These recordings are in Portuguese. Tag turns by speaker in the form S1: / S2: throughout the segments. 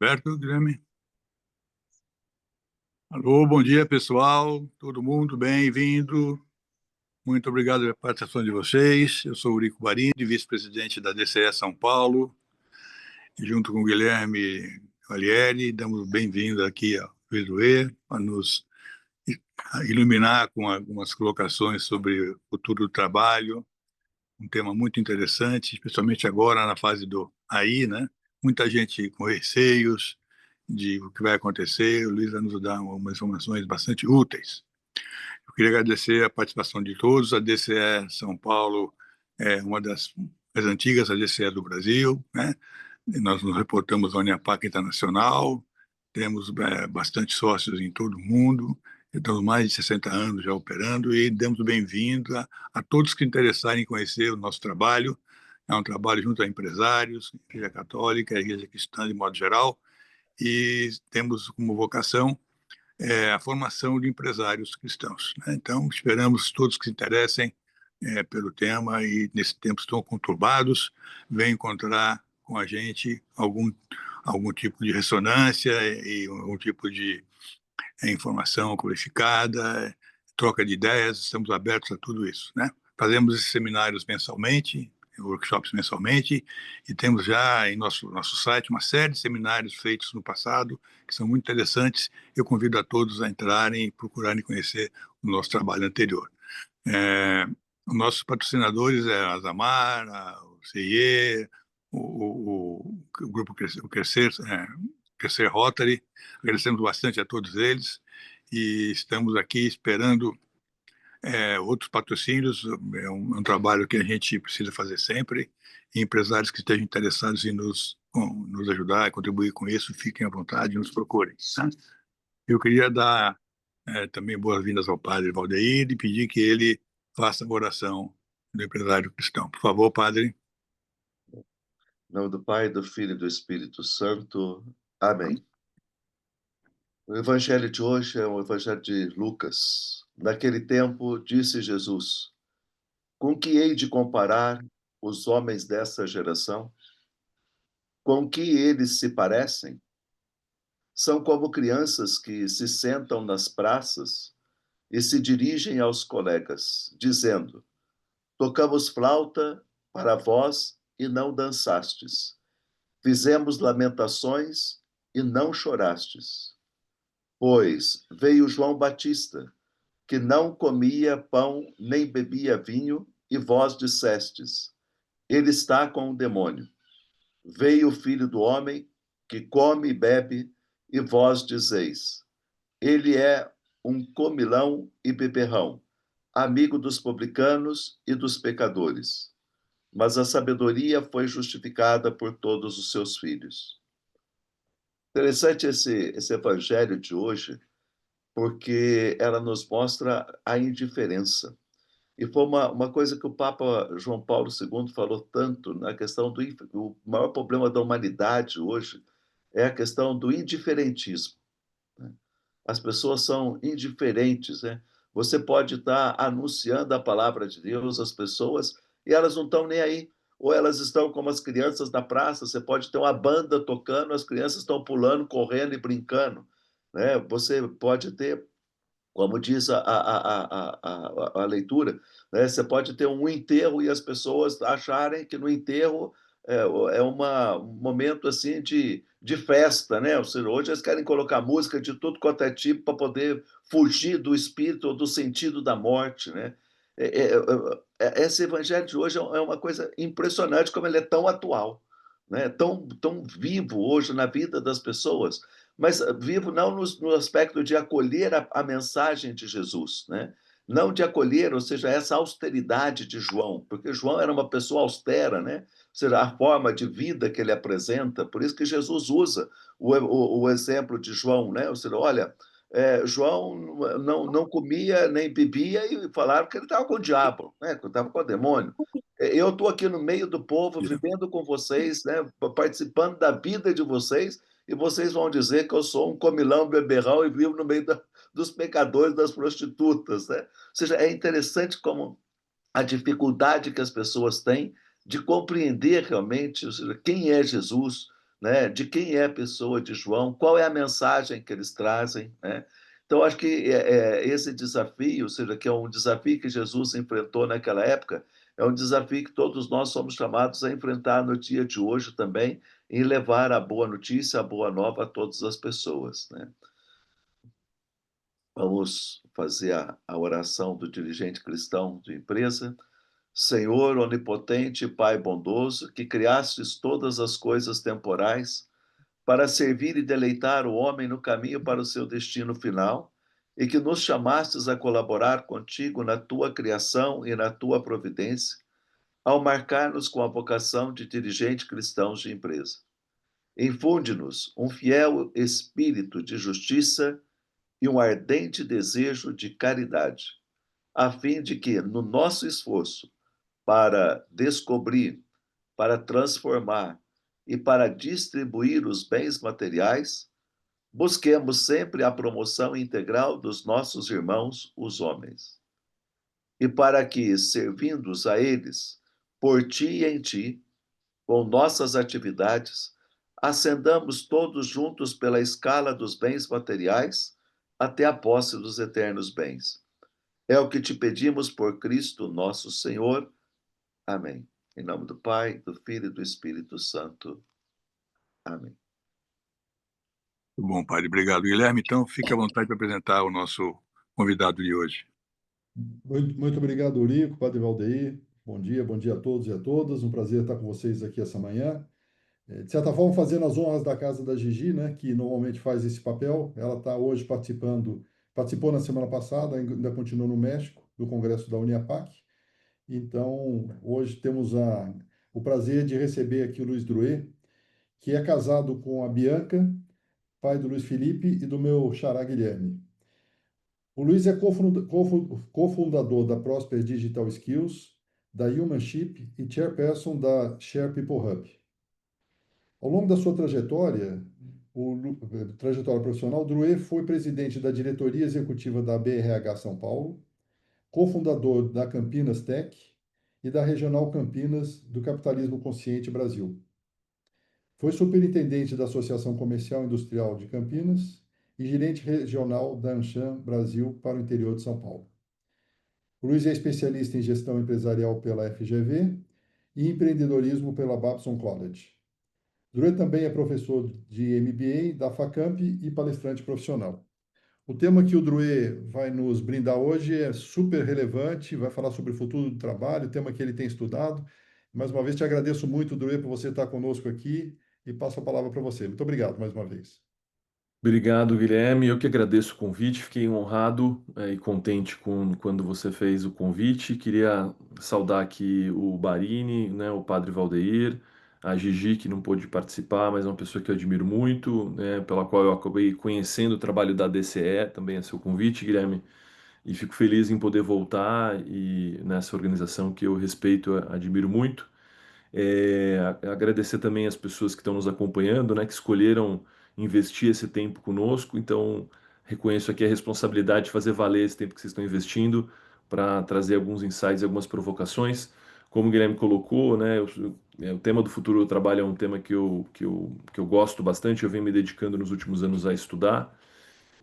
S1: Alberto, Guilherme. Alô, bom dia, pessoal. Todo mundo bem-vindo. Muito obrigado pela participação de vocês. Eu sou Eurico Barini, vice-presidente da DCE São Paulo, e junto com o Guilherme Valieri, damos bem-vindo aqui ao Vidoe para nos iluminar com algumas colocações sobre o futuro do trabalho, um tema muito interessante, especialmente agora na fase do AI, né? Muita gente com receios de o que vai acontecer. O Luiz vai nos dar umas informações bastante úteis. Eu queria agradecer a participação de todos. A DCE São Paulo é uma das antigas ADCE do Brasil, né? E nós nos reportamos à Uniapac Internacional, temos bastante sócios em todo o mundo, estamos mais de 60 anos já operando e damos bem-vindo a todos que se interessarem em conhecer o nosso trabalho. É um trabalho junto a empresários, a Igreja Católica, a Igreja Cristã de modo geral, e temos como vocação a formação de empresários cristãos, né? Então, esperamos todos que se interessem pelo tema e, nesse tempo, estão conturbados, venham encontrar com a gente algum tipo de ressonância e algum tipo de informação qualificada, troca de ideias, estamos abertos a tudo isso, né? Fazemos esses seminários mensalmente, workshops mensalmente, e temos já em nosso site uma série de seminários feitos no passado, que são muito interessantes. Eu convido a todos a entrarem e procurarem conhecer o nosso trabalho anterior. É, os nossos patrocinadores é a Azamar, o CIE, o Grupo Crescer Rotary. Agradecemos bastante a todos eles e estamos aqui esperando outros patrocínios. É um trabalho que a gente precisa fazer sempre. E empresários que estejam interessados em nos ajudar e contribuir com isso, fiquem à vontade, nos procurem. Tá? Eu queria dar também boas-vindas ao padre Valdeir e pedir que ele faça a oração do empresário cristão. Por favor, padre.
S2: Em nome do Pai, do Filho e do Espírito Santo. Amém. O evangelho de hoje é o evangelho de Lucas. Naquele tempo, disse Jesus: Com que hei de comparar os homens dessa geração? Com que eles se parecem? São como crianças que se sentam nas praças e se dirigem aos colegas, dizendo: Tocamos flauta para vós e não dançastes. Fizemos lamentações e não chorastes. Pois veio João Batista, que não comia pão nem bebia vinho, e vós dissestes: Ele está com o demônio. Veio o Filho do Homem, que come e bebe, e vós dizeis: Ele é um comilão e beberrão, amigo dos publicanos e dos pecadores. Mas a sabedoria foi justificada por todos os seus filhos. Interessante esse evangelho de hoje, porque ela nos mostra a indiferença. E foi uma coisa que o Papa João Paulo II falou tanto na questão do maior problema da humanidade hoje é a questão do indiferentismo, né? As pessoas são indiferentes, né? Você pode estar anunciando a palavra de Deus às pessoas e elas não estão nem aí. Ou elas estão como as crianças na praça, você pode ter uma banda tocando, as crianças estão pulando, correndo e brincando, né? Você pode ter, como diz a leitura, né? Você pode ter um enterro e as pessoas acharem que no enterro um momento assim de festa, né? Ou seja, hoje eles querem colocar música de tudo quanto é tipo para poder fugir do espírito ou do sentido da morte, né? Esse evangelho de hoje é uma coisa impressionante como ele é tão atual, né? Tão vivo hoje na vida das pessoas, mas vivo não no aspecto de acolher a mensagem de Jesus, né? Não de acolher, ou seja, essa austeridade de João, porque João era uma pessoa austera, né? Ou seja, a forma de vida que ele apresenta, por isso que Jesus usa o exemplo de João, né? Ou seja, olha, João não comia nem bebia e falaram que ele estava com o diabo, né? Que estava com o demônio. Eu estou aqui no meio do povo, vivendo com vocês, né? Participando da vida de vocês, e vocês vão dizer que eu sou um comilão, beberrão e vivo no meio dos pecadores, das prostitutas, né? Ou seja, é interessante como a dificuldade que as pessoas têm de compreender realmente, ou seja, quem é Jesus, né? De quem é a pessoa de João, qual é a mensagem que eles trazem, né? Então, acho que esse desafio, ou seja, que é um desafio que Jesus enfrentou naquela época, é um desafio que todos nós somos chamados a enfrentar no dia de hoje também, em levar a boa notícia, a boa nova a todas as pessoas, né? Vamos fazer a oração do dirigente cristão de empresa. Senhor onipotente, Pai bondoso, que criastes todas as coisas temporais para servir e deleitar o homem no caminho para o seu destino final, e que nos chamastes a colaborar contigo na tua criação e na tua providência, ao marcar-nos com a vocação de dirigente cristãos de empresa. Infunde-nos um fiel espírito de justiça e um ardente desejo de caridade, a fim de que, no nosso esforço para descobrir, para transformar e para distribuir os bens materiais, busquemos sempre a promoção integral dos nossos irmãos, os homens. E para que, servindo-os a eles, por ti e em ti, com nossas atividades, ascendamos todos juntos pela escala dos bens materiais até a posse dos eternos bens. É o que te pedimos por Cristo nosso Senhor. Amém. Em nome do Pai, do Filho e do Espírito Santo. Amém.
S1: Muito bom, padre. Obrigado, Guilherme. Então, fique à vontade para apresentar o nosso convidado de hoje.
S3: Muito obrigado, Eurico, Padre Valdeir. Bom dia a todos e a todas. Um prazer estar com vocês aqui essa manhã. De certa forma, fazendo as honras da casa da Gigi, né, que normalmente faz esse papel. Ela está hoje participou na semana passada, ainda continua no México, do Congresso da Uniapac. Então, hoje temos o prazer de receber aqui o Luiz Drouet, que é casado com a Bianca, pai do Luiz Felipe e do meu xará Guilherme. O Luiz é cofundador da Prosper Digital Skills, da Humanship e chairperson da Share People Hub. Ao longo da sua trajetória profissional, Drouet foi presidente da diretoria executiva da BRH São Paulo, cofundador da Campinas Tech e da Regional Campinas do Capitalismo Consciente Brasil. Foi superintendente da Associação Comercial e Industrial de Campinas e gerente regional da Anshan Brasil para o interior de São Paulo. O Luiz é especialista em gestão empresarial pela FGV e empreendedorismo pela Babson College. Drouet também é professor de MBA da Facamp e palestrante profissional. O tema que o Drouet vai nos brindar hoje é super relevante, vai falar sobre o futuro do trabalho, tema que ele tem estudado. Mais uma vez, te agradeço muito, Drouet, por você estar conosco aqui e passo a palavra para você. Muito obrigado mais uma vez.
S4: Obrigado, Guilherme. Eu que agradeço o convite, fiquei honrado e contente quando você fez o convite. Queria saudar aqui o Barini, né, o Padre Valdeir, a Gigi, que não pôde participar, mas é uma pessoa que eu admiro muito, né, pela qual eu acabei conhecendo o trabalho da DCE, também a seu convite, Guilherme, e fico feliz em poder voltar e nessa organização que eu respeito, admiro muito. Agradecer também as pessoas que estão nos acompanhando, né, que escolheram investir esse tempo conosco. Então, reconheço aqui a responsabilidade de fazer valer esse tempo que vocês estão investindo para trazer alguns insights, algumas provocações. Como o Guilherme colocou, né, o tema do futuro do trabalho é um tema que eu gosto bastante, eu venho me dedicando nos últimos anos a estudar.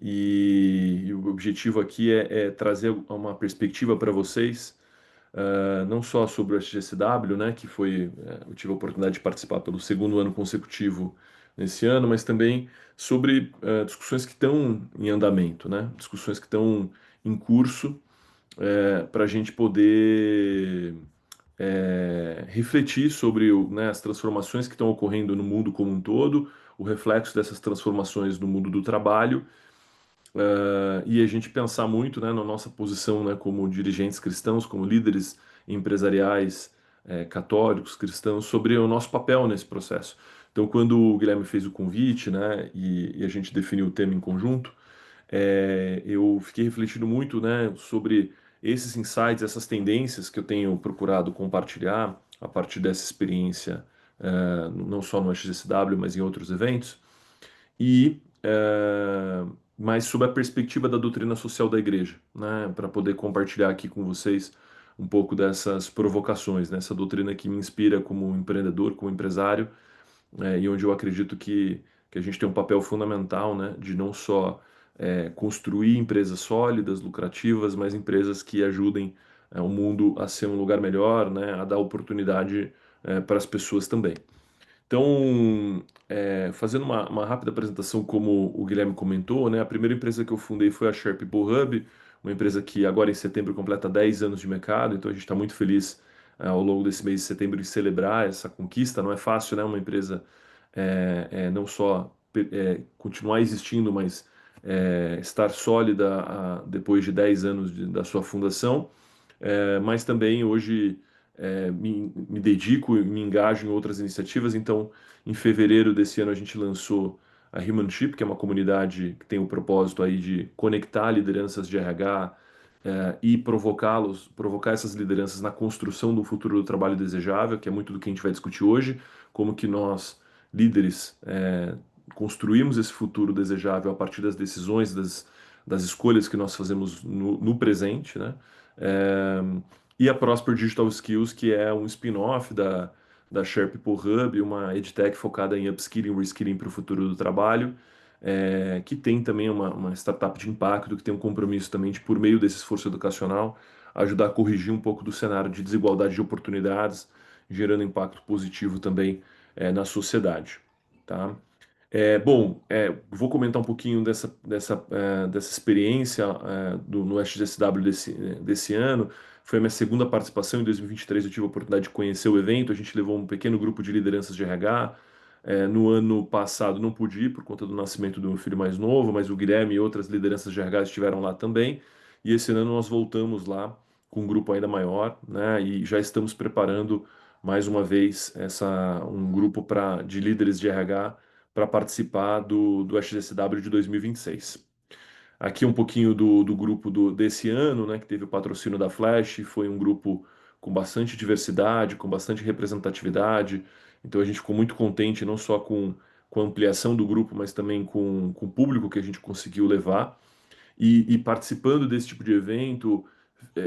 S4: E o objetivo aqui é trazer uma perspectiva para vocês não só sobre o SGSW, né, que eu tive a oportunidade de participar pelo segundo ano consecutivo nesse ano, mas também sobre discussões que estão em andamento, né, discussões que estão em curso para a gente poder refletir sobre né, as transformações que estão ocorrendo no mundo como um todo, o reflexo dessas transformações no mundo do trabalho e a gente pensar muito, né, na nossa posição, né, como dirigentes cristãos, como líderes empresariais católicos, cristãos, sobre o nosso papel nesse processo. Então, quando o Guilherme fez o convite, né, e a gente definiu o tema em conjunto, eu fiquei refletindo muito, né, sobre esses insights, essas tendências que eu tenho procurado compartilhar a partir dessa experiência, não só no XSW, mas em outros eventos, e mas sob a perspectiva da doutrina social da igreja, né, para poder compartilhar aqui com vocês um pouco dessas provocações, né, essa doutrina que me inspira como empreendedor, como empresário, e onde eu acredito que a gente tem um papel fundamental, né, de não só construir empresas sólidas, lucrativas, mas empresas que ajudem o mundo a ser um lugar melhor, né, a dar oportunidade para as pessoas também. Então, fazendo uma rápida apresentação, como o Guilherme comentou, né, a primeira empresa que eu fundei foi a Share People Hub, uma empresa que agora em setembro completa 10 anos de mercado, então a gente está muito feliz ao longo desse mês de setembro em celebrar essa conquista. Não é fácil, né, uma empresa não só continuar existindo, mas estar sólida depois de 10 anos da sua fundação. Mas também hoje me dedico e me engajo em outras iniciativas. Então, em fevereiro desse ano, a gente lançou a Humanship, que é uma comunidade que tem o propósito aí de conectar lideranças de RH e provocar essas lideranças na construção do futuro do trabalho desejável, que é muito do que a gente vai discutir hoje, como que nós, líderes, construímos esse futuro desejável a partir das decisões, das escolhas que nós fazemos no presente, né? É, e a Prosper Digital Skills, que é um spin-off da Share People Hub, uma edtech focada em upskilling e reskilling para o futuro do trabalho, que tem também uma startup de impacto, que tem um compromisso também de, por meio desse esforço educacional, ajudar a corrigir um pouco do cenário de desigualdade de oportunidades, gerando impacto positivo também na sociedade. Tá? Bom, vou comentar um pouquinho dessa experiência no SXSW desse ano. Foi a minha segunda participação. Em 2023 eu tive a oportunidade de conhecer o evento. A gente levou um pequeno grupo de lideranças de RH. No ano passado não pude ir por conta do nascimento do meu filho mais novo, mas o Guilherme e outras lideranças de RH estiveram lá também. E esse ano nós voltamos lá com um grupo ainda maior, né? E já estamos preparando mais uma vez um grupo de líderes de RH para participar do SGSW de 2026. Aqui um pouquinho do grupo desse ano, né, que teve o patrocínio da Flash. Foi um grupo com bastante diversidade, com bastante representatividade. Então a gente ficou muito contente, não só com a ampliação do grupo, mas também com o público que a gente conseguiu levar. E participando desse tipo de evento,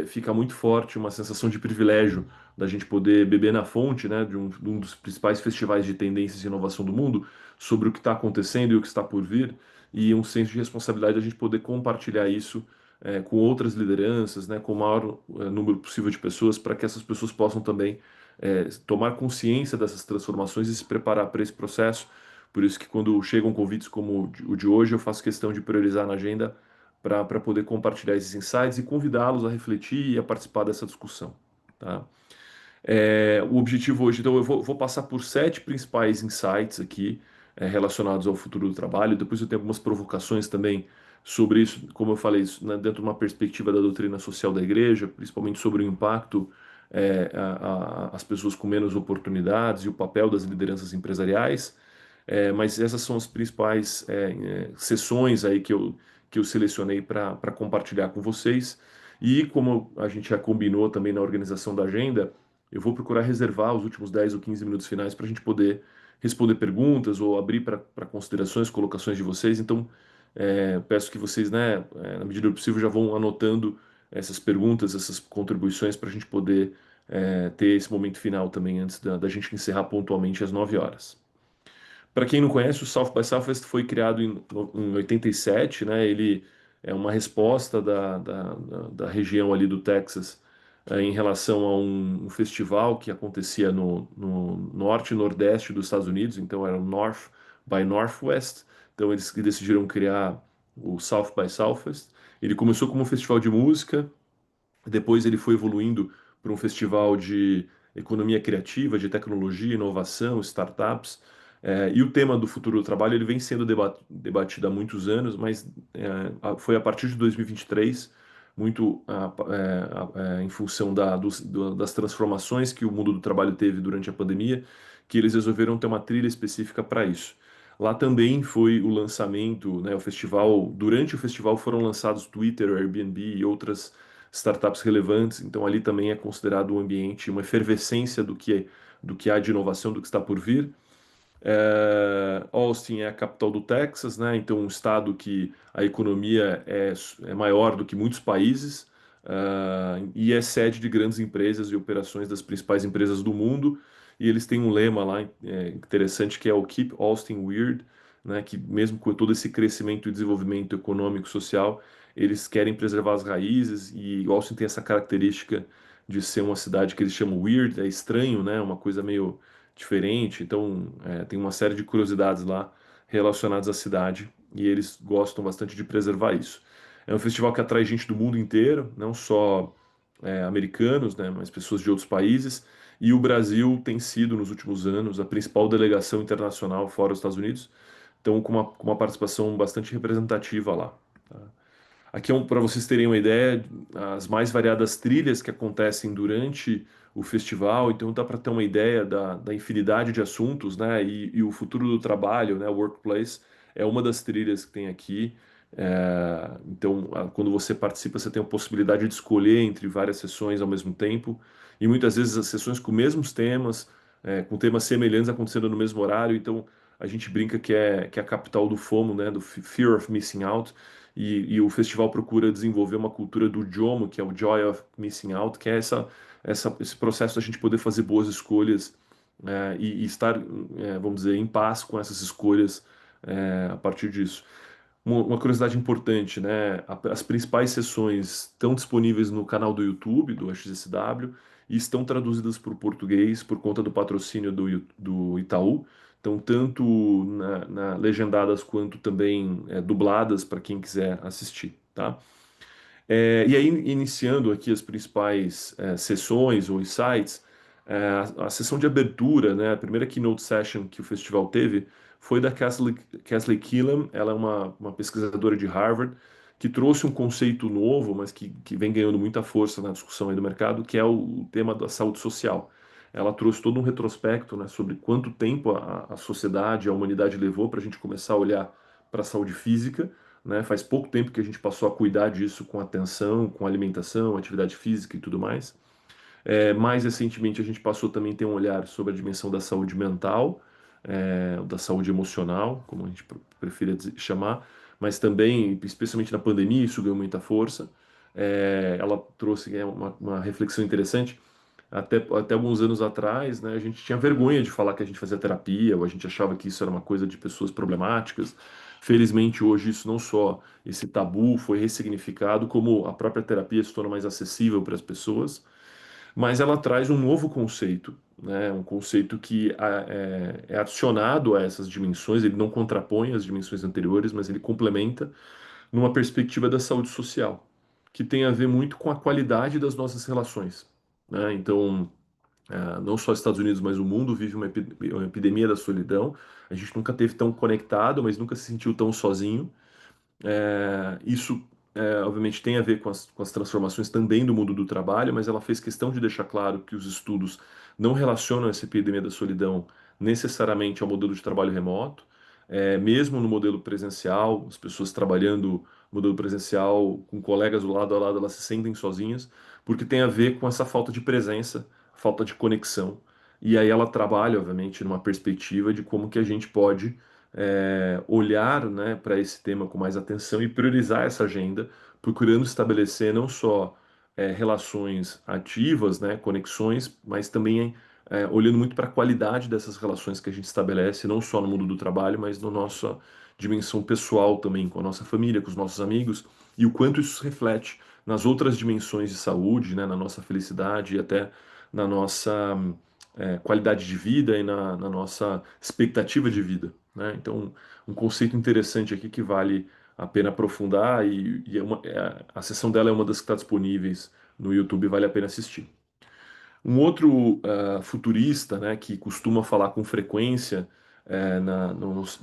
S4: fica muito forte uma sensação de privilégio da gente poder beber na fonte, né, de um dos principais festivais de tendências e inovação do mundo, sobre o que está acontecendo e o que está por vir, e um senso de responsabilidade da gente poder compartilhar isso com outras lideranças, né, com o maior número possível de pessoas, para que essas pessoas possam também tomar consciência dessas transformações e se preparar para esse processo. Por isso que quando chegam convites como o de hoje, eu faço questão de priorizar na agenda para poder compartilhar esses insights e convidá-los a refletir e a participar dessa discussão. Tá? O objetivo hoje, então, eu vou passar por 7 principais insights aqui relacionados ao futuro do trabalho. Depois eu tenho algumas provocações também sobre isso, como eu falei, isso, né, dentro de uma perspectiva da doutrina social da igreja, principalmente sobre o impacto as pessoas com menos oportunidades e o papel das lideranças empresariais. Mas essas são as principais sessões aí que eu selecionei para compartilhar com vocês. E como a gente já combinou também na organização da agenda, eu vou procurar reservar os últimos 10 ou 15 minutos finais para a gente poder responder perguntas ou abrir para considerações, colocações de vocês. Então, peço que vocês, né, na medida do possível, já vão anotando essas perguntas, essas contribuições, para a gente poder ter esse momento final também, antes da gente encerrar pontualmente às 9 horas. Para quem não conhece, o South by Southwest foi criado em 87, né? Ele é uma resposta da região ali do Texas em relação a um festival que acontecia no norte e nordeste dos Estados Unidos. Então era o North by Northwest. Então eles decidiram criar o South by Southwest. Ele começou como um festival de música. Depois ele foi evoluindo para um festival de economia criativa, de tecnologia, inovação, startups. E o tema do futuro do trabalho ele vem sendo debatido há muitos anos, mas foi a partir de 2023, muito em função das transformações que o mundo do trabalho teve durante a pandemia, que eles resolveram ter uma trilha específica para isso. Lá também foi o lançamento, né, o festival. Durante o festival foram lançados Twitter, Airbnb e outras startups relevantes. Então ali também é considerado um ambiente, uma efervescência do que há de inovação, do que está por vir. Austin é a capital do Texas, né? Então um estado que a economia é maior do que muitos países, e é sede de grandes empresas e operações das principais empresas do mundo. e eles têm um lema lá interessante que é o Keep Austin Weird, né, que mesmo com todo esse crescimento e desenvolvimento econômico, social, eles querem preservar as raízes, e Austin tem essa característica de ser uma cidade que eles chamam weird, é estranho, né, uma coisa meio diferente, então tem uma série de curiosidades lá relacionadas à cidade, e eles gostam bastante de preservar isso. É um festival que atrai gente do mundo inteiro, não só americanos, né, mas pessoas de outros países. E o Brasil tem sido, nos últimos anos, a principal delegação internacional fora os Estados Unidos, então com uma participação bastante representativa lá. Tá? Aqui é para vocês terem uma ideia, as mais variadas trilhas que acontecem durante o festival, então dá para ter uma ideia da infinidade de assuntos, né? E o futuro do trabalho, né? O Workplace é uma das trilhas que tem aqui. Então, quando você participa, você tem a possibilidade de escolher entre várias sessões ao mesmo tempo, e muitas vezes as sessões com mesmos temas, com temas semelhantes acontecendo no mesmo horário. Então, a gente brinca que é a capital do FOMO, né? Do Fear of Missing Out. E o festival procura desenvolver uma cultura do JOMO, que é o Joy of Missing Out, que é esse processo da gente poder fazer boas escolhas e estar, vamos dizer, em paz com essas escolhas a partir disso. Uma curiosidade importante, né? As principais sessões estão disponíveis no canal do YouTube do XSW e estão traduzidas para o português por conta do patrocínio do Itaú. Então, tanto legendadas quanto também dubladas para quem quiser assistir, tá? E aí, iniciando aqui as principais sessões ou insights, a sessão de abertura, né, a primeira keynote session que o festival teve foi da Cassie Killam. Ela é uma pesquisadora de Harvard que trouxe um conceito novo, mas que vem ganhando muita força na discussão aí do mercado, que é o tema da saúde social. Ela trouxe todo um retrospecto, né, sobre quanto tempo a sociedade, a humanidade levou para a gente começar a olhar para a saúde física, né? Faz pouco tempo que a gente passou a cuidar disso com atenção, com alimentação, atividade física e tudo mais. Mais recentemente, a gente passou também a ter um olhar sobre a dimensão da saúde mental, da saúde emocional, como a gente prefere chamar, mas também, especialmente na pandemia, isso ganhou muita força. Ela trouxe uma reflexão interessante. Até alguns anos atrás, né, a gente tinha vergonha de falar que a gente fazia terapia, ou a gente achava que isso era uma coisa de pessoas problemáticas. Felizmente, hoje, isso não só esse tabu foi ressignificado, como a própria terapia se torna mais acessível para as pessoas, mas ela traz um novo conceito, né, um conceito que é adicionado a essas dimensões, ele não contrapõe as dimensões anteriores, mas ele complementa numa perspectiva da saúde social, que tem a ver muito com a qualidade das nossas relações, né? Então, não só os Estados Unidos, mas o mundo vive uma epidemia da solidão. A gente nunca teve tão conectado, mas nunca se sentiu tão sozinho. Isso, obviamente, tem a ver com as transformações também do mundo do trabalho, mas ela fez questão de deixar claro que os estudos não relacionam essa epidemia da solidão necessariamente ao modelo de trabalho remoto. Mesmo no modelo presencial, as pessoas trabalhando no modelo presencial com colegas do lado a lado, elas se sentem sozinhas, porque tem a ver com essa falta de presença, falta de conexão. E aí ela trabalha, obviamente, numa perspectiva de como que a gente pode olhar, né, para esse tema com mais atenção e priorizar essa agenda, procurando estabelecer não só relações ativas, né, conexões, mas também olhando muito para a qualidade dessas relações que a gente estabelece, não só no mundo do trabalho, mas na nossa dimensão pessoal também, com a nossa família, com os nossos amigos, e o quanto isso se reflete nas outras dimensões de saúde, né, na nossa felicidade e até na nossa qualidade de vida e na nossa expectativa de vida, né? Então, um conceito interessante aqui que vale a pena aprofundar e a sessão dela é uma das que está disponíveis no YouTube, vale a pena assistir. Um outro futurista, né, que costuma falar com frequência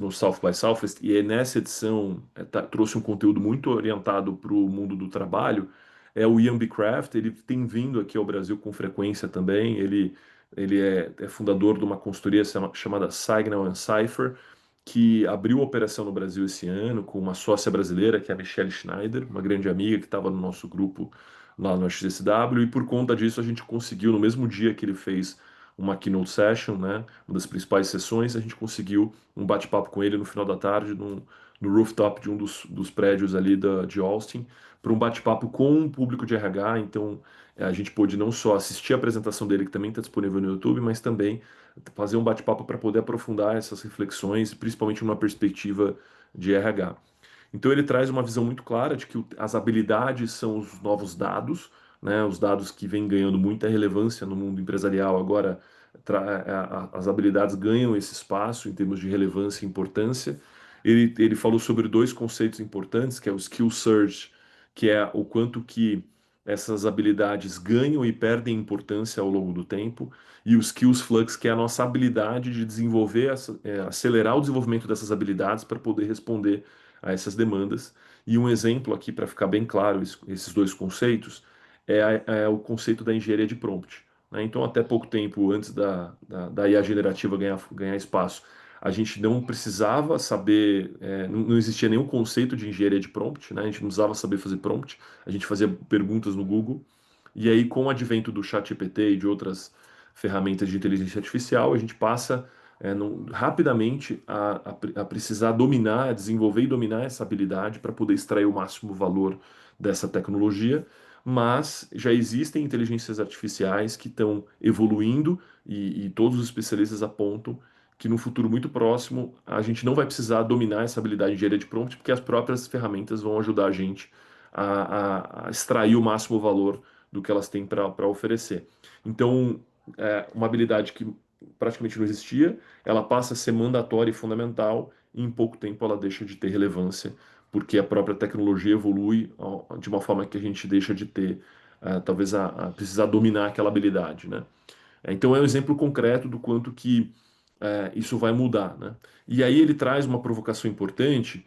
S4: no South by Southwest, e nessa edição trouxe um conteúdo muito orientado para o mundo do trabalho, é o Ian B. Craft. Ele tem vindo aqui ao Brasil com frequência também. Ele é fundador de uma consultoria chamada Signal Cypher, que abriu operação no Brasil esse ano com uma sócia brasileira, que é a Michelle Schneider, uma grande amiga que estava no nosso grupo lá no XSW, e por conta disso a gente conseguiu, no mesmo dia que ele fez uma keynote session, né, uma das principais sessões. A gente conseguiu um bate-papo com ele no final da tarde, no rooftop de um dos prédios ali de Austin, para um bate-papo com um público de RH. Então, a gente pôde não só assistir a apresentação dele, que também está disponível no YouTube, mas também fazer um bate-papo para poder aprofundar essas reflexões, principalmente numa perspectiva de RH. Então ele traz uma visão muito clara de que as habilidades são os novos dados, né? Os dados que vêm ganhando muita relevância no mundo empresarial agora, as habilidades ganham esse espaço em termos de relevância e importância. Ele falou sobre dois conceitos importantes, que é o skill surge, que é o quanto que essas habilidades ganham e perdem importância ao longo do tempo, e o skills flux, que é a nossa habilidade de desenvolver, acelerar o desenvolvimento dessas habilidades para poder responder a essas demandas. E um exemplo aqui, para ficar bem claro esses dois conceitos, é o conceito da engenharia de prompt, né? Então, até pouco tempo antes da IA generativa ganhar espaço, a gente não precisava saber, não existia nenhum conceito de engenharia de prompt, né? A gente não precisava saber fazer prompt, a gente fazia perguntas no Google. E aí, com o advento do ChatGPT e de outras ferramentas de inteligência artificial, a gente passa rapidamente a precisar dominar, desenvolver e dominar essa habilidade para poder extrair o máximo valor dessa tecnologia. Mas já existem inteligências artificiais que estão evoluindo e todos os especialistas apontam que no futuro muito próximo a gente não vai precisar dominar essa habilidade de engenharia de prompt, porque as próprias ferramentas vão ajudar a gente a extrair o máximo valor do que elas têm para oferecer. Então, uma habilidade que praticamente não existia, ela passa a ser mandatória e fundamental, e em pouco tempo ela deixa de ter relevância, porque a própria tecnologia evolui de uma forma que a gente deixa de ter, talvez, a precisar dominar aquela habilidade, né? Então é um exemplo concreto do quanto que isso vai mudar, né? E aí ele traz uma provocação importante,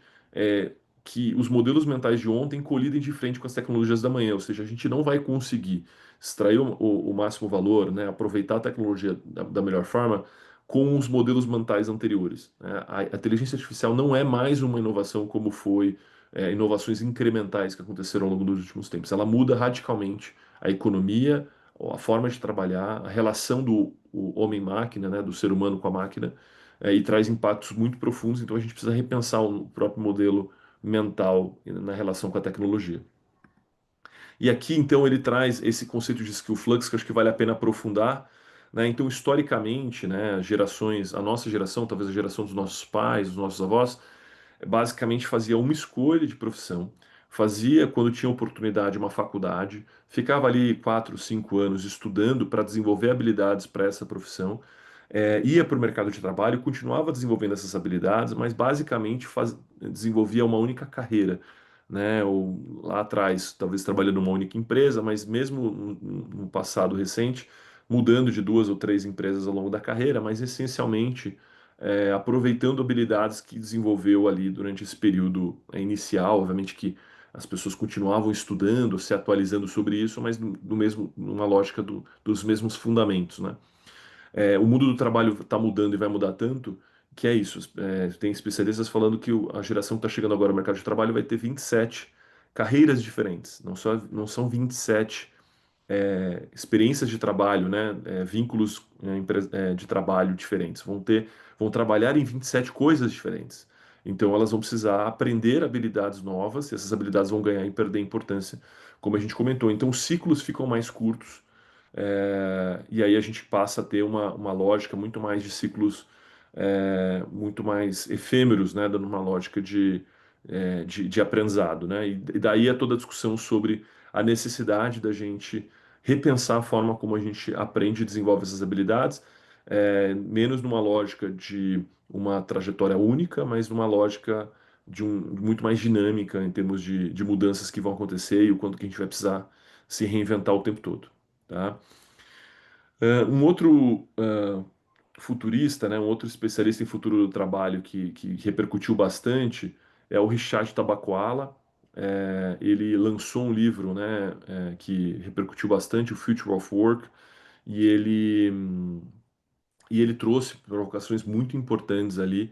S4: que os modelos mentais de ontem colidem de frente com as tecnologias da manhã, ou seja, a gente não vai conseguir extrair o máximo valor, né, aproveitar a tecnologia da melhor forma com os modelos mentais anteriores, né? A inteligência artificial não é mais uma inovação como foi inovações incrementais que aconteceram ao longo dos últimos tempos. Ela muda radicalmente a economia, a forma de trabalhar, a relação do homem-máquina, né, do ser humano com a máquina, e traz impactos muito profundos. Então a gente precisa repensar o próprio modelo mental na relação com a tecnologia. E aqui, então, ele traz esse conceito de skill flux que eu acho que vale a pena aprofundar, né? Então, historicamente, né, a nossa geração, talvez a geração dos nossos pais, dos nossos avós, basicamente fazia uma escolha de profissão, fazia quando tinha oportunidade uma faculdade, ficava ali 4, 5 anos estudando para desenvolver habilidades para essa profissão, ia para o mercado de trabalho, continuava desenvolvendo essas habilidades, mas basicamente desenvolvia uma única carreira, né? Ou lá atrás, talvez trabalhando numa única empresa, mas mesmo no passado recente, mudando de 2 ou 3 empresas ao longo da carreira, mas essencialmente aproveitando habilidades que desenvolveu ali durante esse período inicial. Obviamente que as pessoas continuavam estudando, se atualizando sobre isso, mas numa lógica dos mesmos fundamentos, né? O mundo do trabalho está mudando e vai mudar tanto que é isso. Tem especialistas falando que a geração que está chegando agora ao mercado de trabalho vai ter 27 carreiras diferentes, não são 27 experiências de trabalho, né, vínculos de trabalho diferentes. Vão trabalhar em 27 coisas diferentes. Então, elas vão precisar aprender habilidades novas, e essas habilidades vão ganhar e perder importância, como a gente comentou. Então, os ciclos ficam mais curtos, e aí a gente passa a ter uma lógica muito mais de ciclos muito mais efêmeros, né, dando uma lógica de aprendizado, né? E daí é toda a discussão sobre a necessidade da gente repensar a forma como a gente aprende e desenvolve essas habilidades, menos numa lógica de uma trajetória única, mas numa lógica muito mais dinâmica em termos de mudanças que vão acontecer e o quanto que a gente vai precisar se reinventar o tempo todo, tá? Um outro futurista, né, um outro especialista em futuro do trabalho que repercutiu bastante é o Richard Tabakoala. Ele lançou um livro, né, que repercutiu bastante, o Future of Work, e ele trouxe provocações muito importantes ali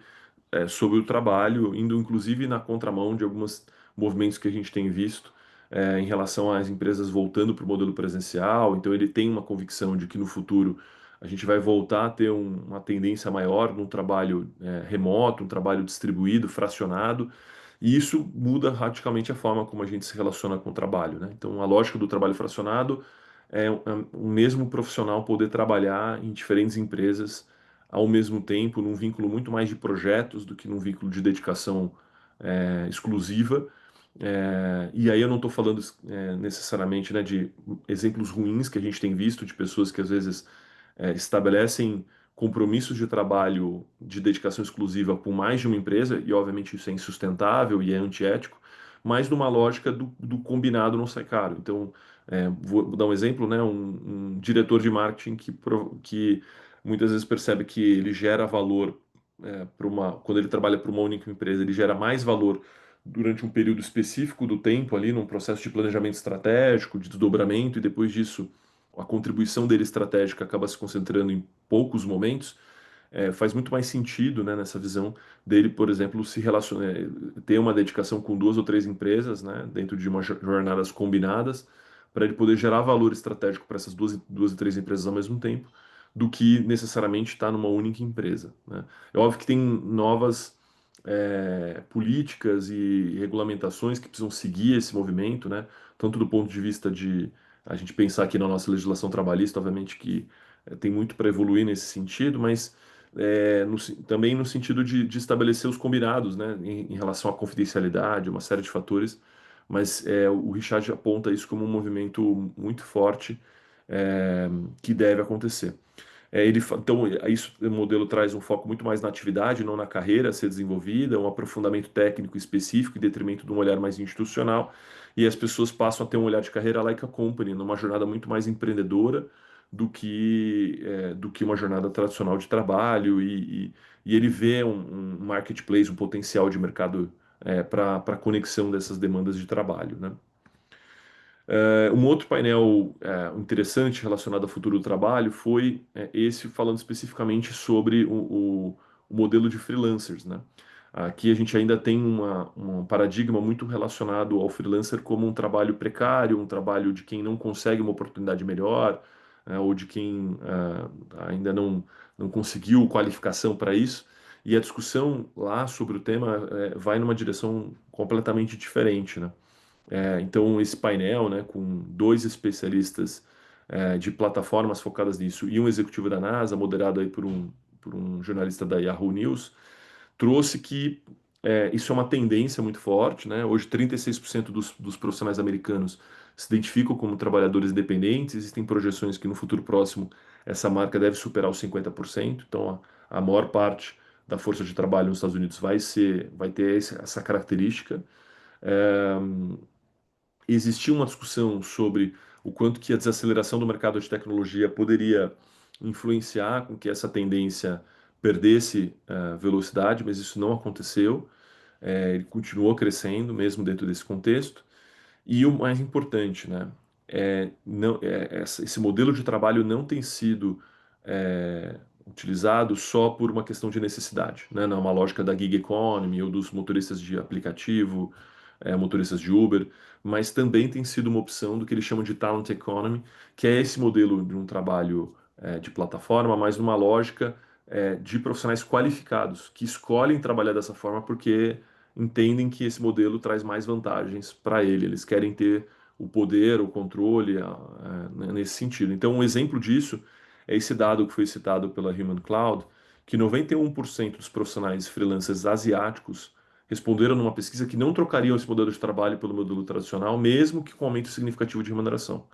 S4: sobre o trabalho, indo inclusive na contramão de alguns movimentos que a gente tem visto em relação às empresas voltando para o modelo presencial. Então, ele tem uma convicção de que no futuro a gente vai voltar a ter uma tendência maior num trabalho remoto, um trabalho distribuído, fracionado, e isso muda radicalmente a forma como a gente se relaciona com o trabalho, né? Então, a lógica do trabalho fracionado é o mesmo profissional poder trabalhar em diferentes empresas ao mesmo tempo, num vínculo muito mais de projetos do que num vínculo de dedicação exclusiva. E aí eu não estou falando necessariamente, né, de exemplos ruins que a gente tem visto de pessoas que às vezes estabelecem compromissos de trabalho de dedicação exclusiva com mais de uma empresa, e obviamente isso é insustentável e é antiético, mas numa lógica do combinado não sai caro. Então, vou dar um exemplo, né, um diretor de marketing que muitas vezes percebe que ele gera valor quando ele trabalha para uma única empresa, ele gera mais valor durante um período específico do tempo ali, num processo de planejamento estratégico, de desdobramento, e depois disso a contribuição dele estratégica acaba se concentrando em poucos momentos. Faz muito mais sentido, né, nessa visão dele, por exemplo, se relacionar, ter uma dedicação com 2 ou 3 empresas, né, dentro de umas jornadas combinadas, para ele poder gerar valor estratégico para essas duas e três empresas ao mesmo tempo, do que necessariamente estar numa única empresa, né? É óbvio que tem novas políticas e regulamentações que precisam seguir esse movimento, né? Tanto do ponto de vista de a gente pensar aqui na nossa legislação trabalhista, obviamente que tem muito para evoluir nesse sentido, mas também no sentido de estabelecer os combinados, né, em relação à confidencialidade, uma série de fatores, mas o Richard aponta isso como um movimento muito forte que deve acontecer. Então, isso, o modelo traz um foco muito mais na atividade, não na carreira a ser desenvolvida, um aprofundamento técnico específico em detrimento de um olhar mais institucional, e as pessoas passam a ter um olhar de carreira like a company, numa jornada muito mais empreendedora do que uma jornada tradicional de trabalho, e ele vê um marketplace, um potencial de mercado para conexão dessas demandas de trabalho, né? Um outro painel interessante relacionado ao futuro do trabalho foi esse falando especificamente sobre o modelo de freelancers, né? Aqui a gente ainda tem um paradigma muito relacionado ao freelancer como um trabalho precário, um trabalho de quem não consegue uma oportunidade melhor, ou de quem ainda não conseguiu qualificação para isso. E a discussão lá sobre o tema vai numa direção completamente diferente, né? Então, esse painel, né, com 2 especialistas de plataformas focadas nisso e um executivo da NASA, moderado aí por um jornalista da Yahoo News, trouxe que isso é uma tendência muito forte, né? Hoje, 36% dos profissionais americanos se identificam como trabalhadores independentes. Existem projeções que no futuro próximo essa marca deve superar os 50%. Então, a maior parte da força de trabalho nos Estados Unidos vai ter essa característica. É, Existia uma discussão sobre o quanto que a desaceleração do mercado de tecnologia poderia influenciar com que essa tendência perdesse velocidade, mas isso não aconteceu. Ele continuou crescendo mesmo dentro desse contexto. E o mais importante, né, esse modelo de trabalho não tem sido utilizado só por uma questão de necessidade, né, não é uma lógica da gig economy ou dos motoristas de aplicativo, motoristas de Uber, mas também tem sido uma opção do que eles chamam de talent economy, que é esse modelo de um trabalho de plataforma, mas numa lógica de profissionais qualificados que escolhem trabalhar dessa forma porque entendem que esse modelo traz mais vantagens para ele. Eles querem ter o poder, o controle nesse sentido. Então, um exemplo disso é esse dado que foi citado pela Human Cloud, que 91% dos profissionais freelancers asiáticos responderam numa pesquisa que não trocariam esse modelo de trabalho pelo modelo tradicional, mesmo que com aumento significativo de remuneração.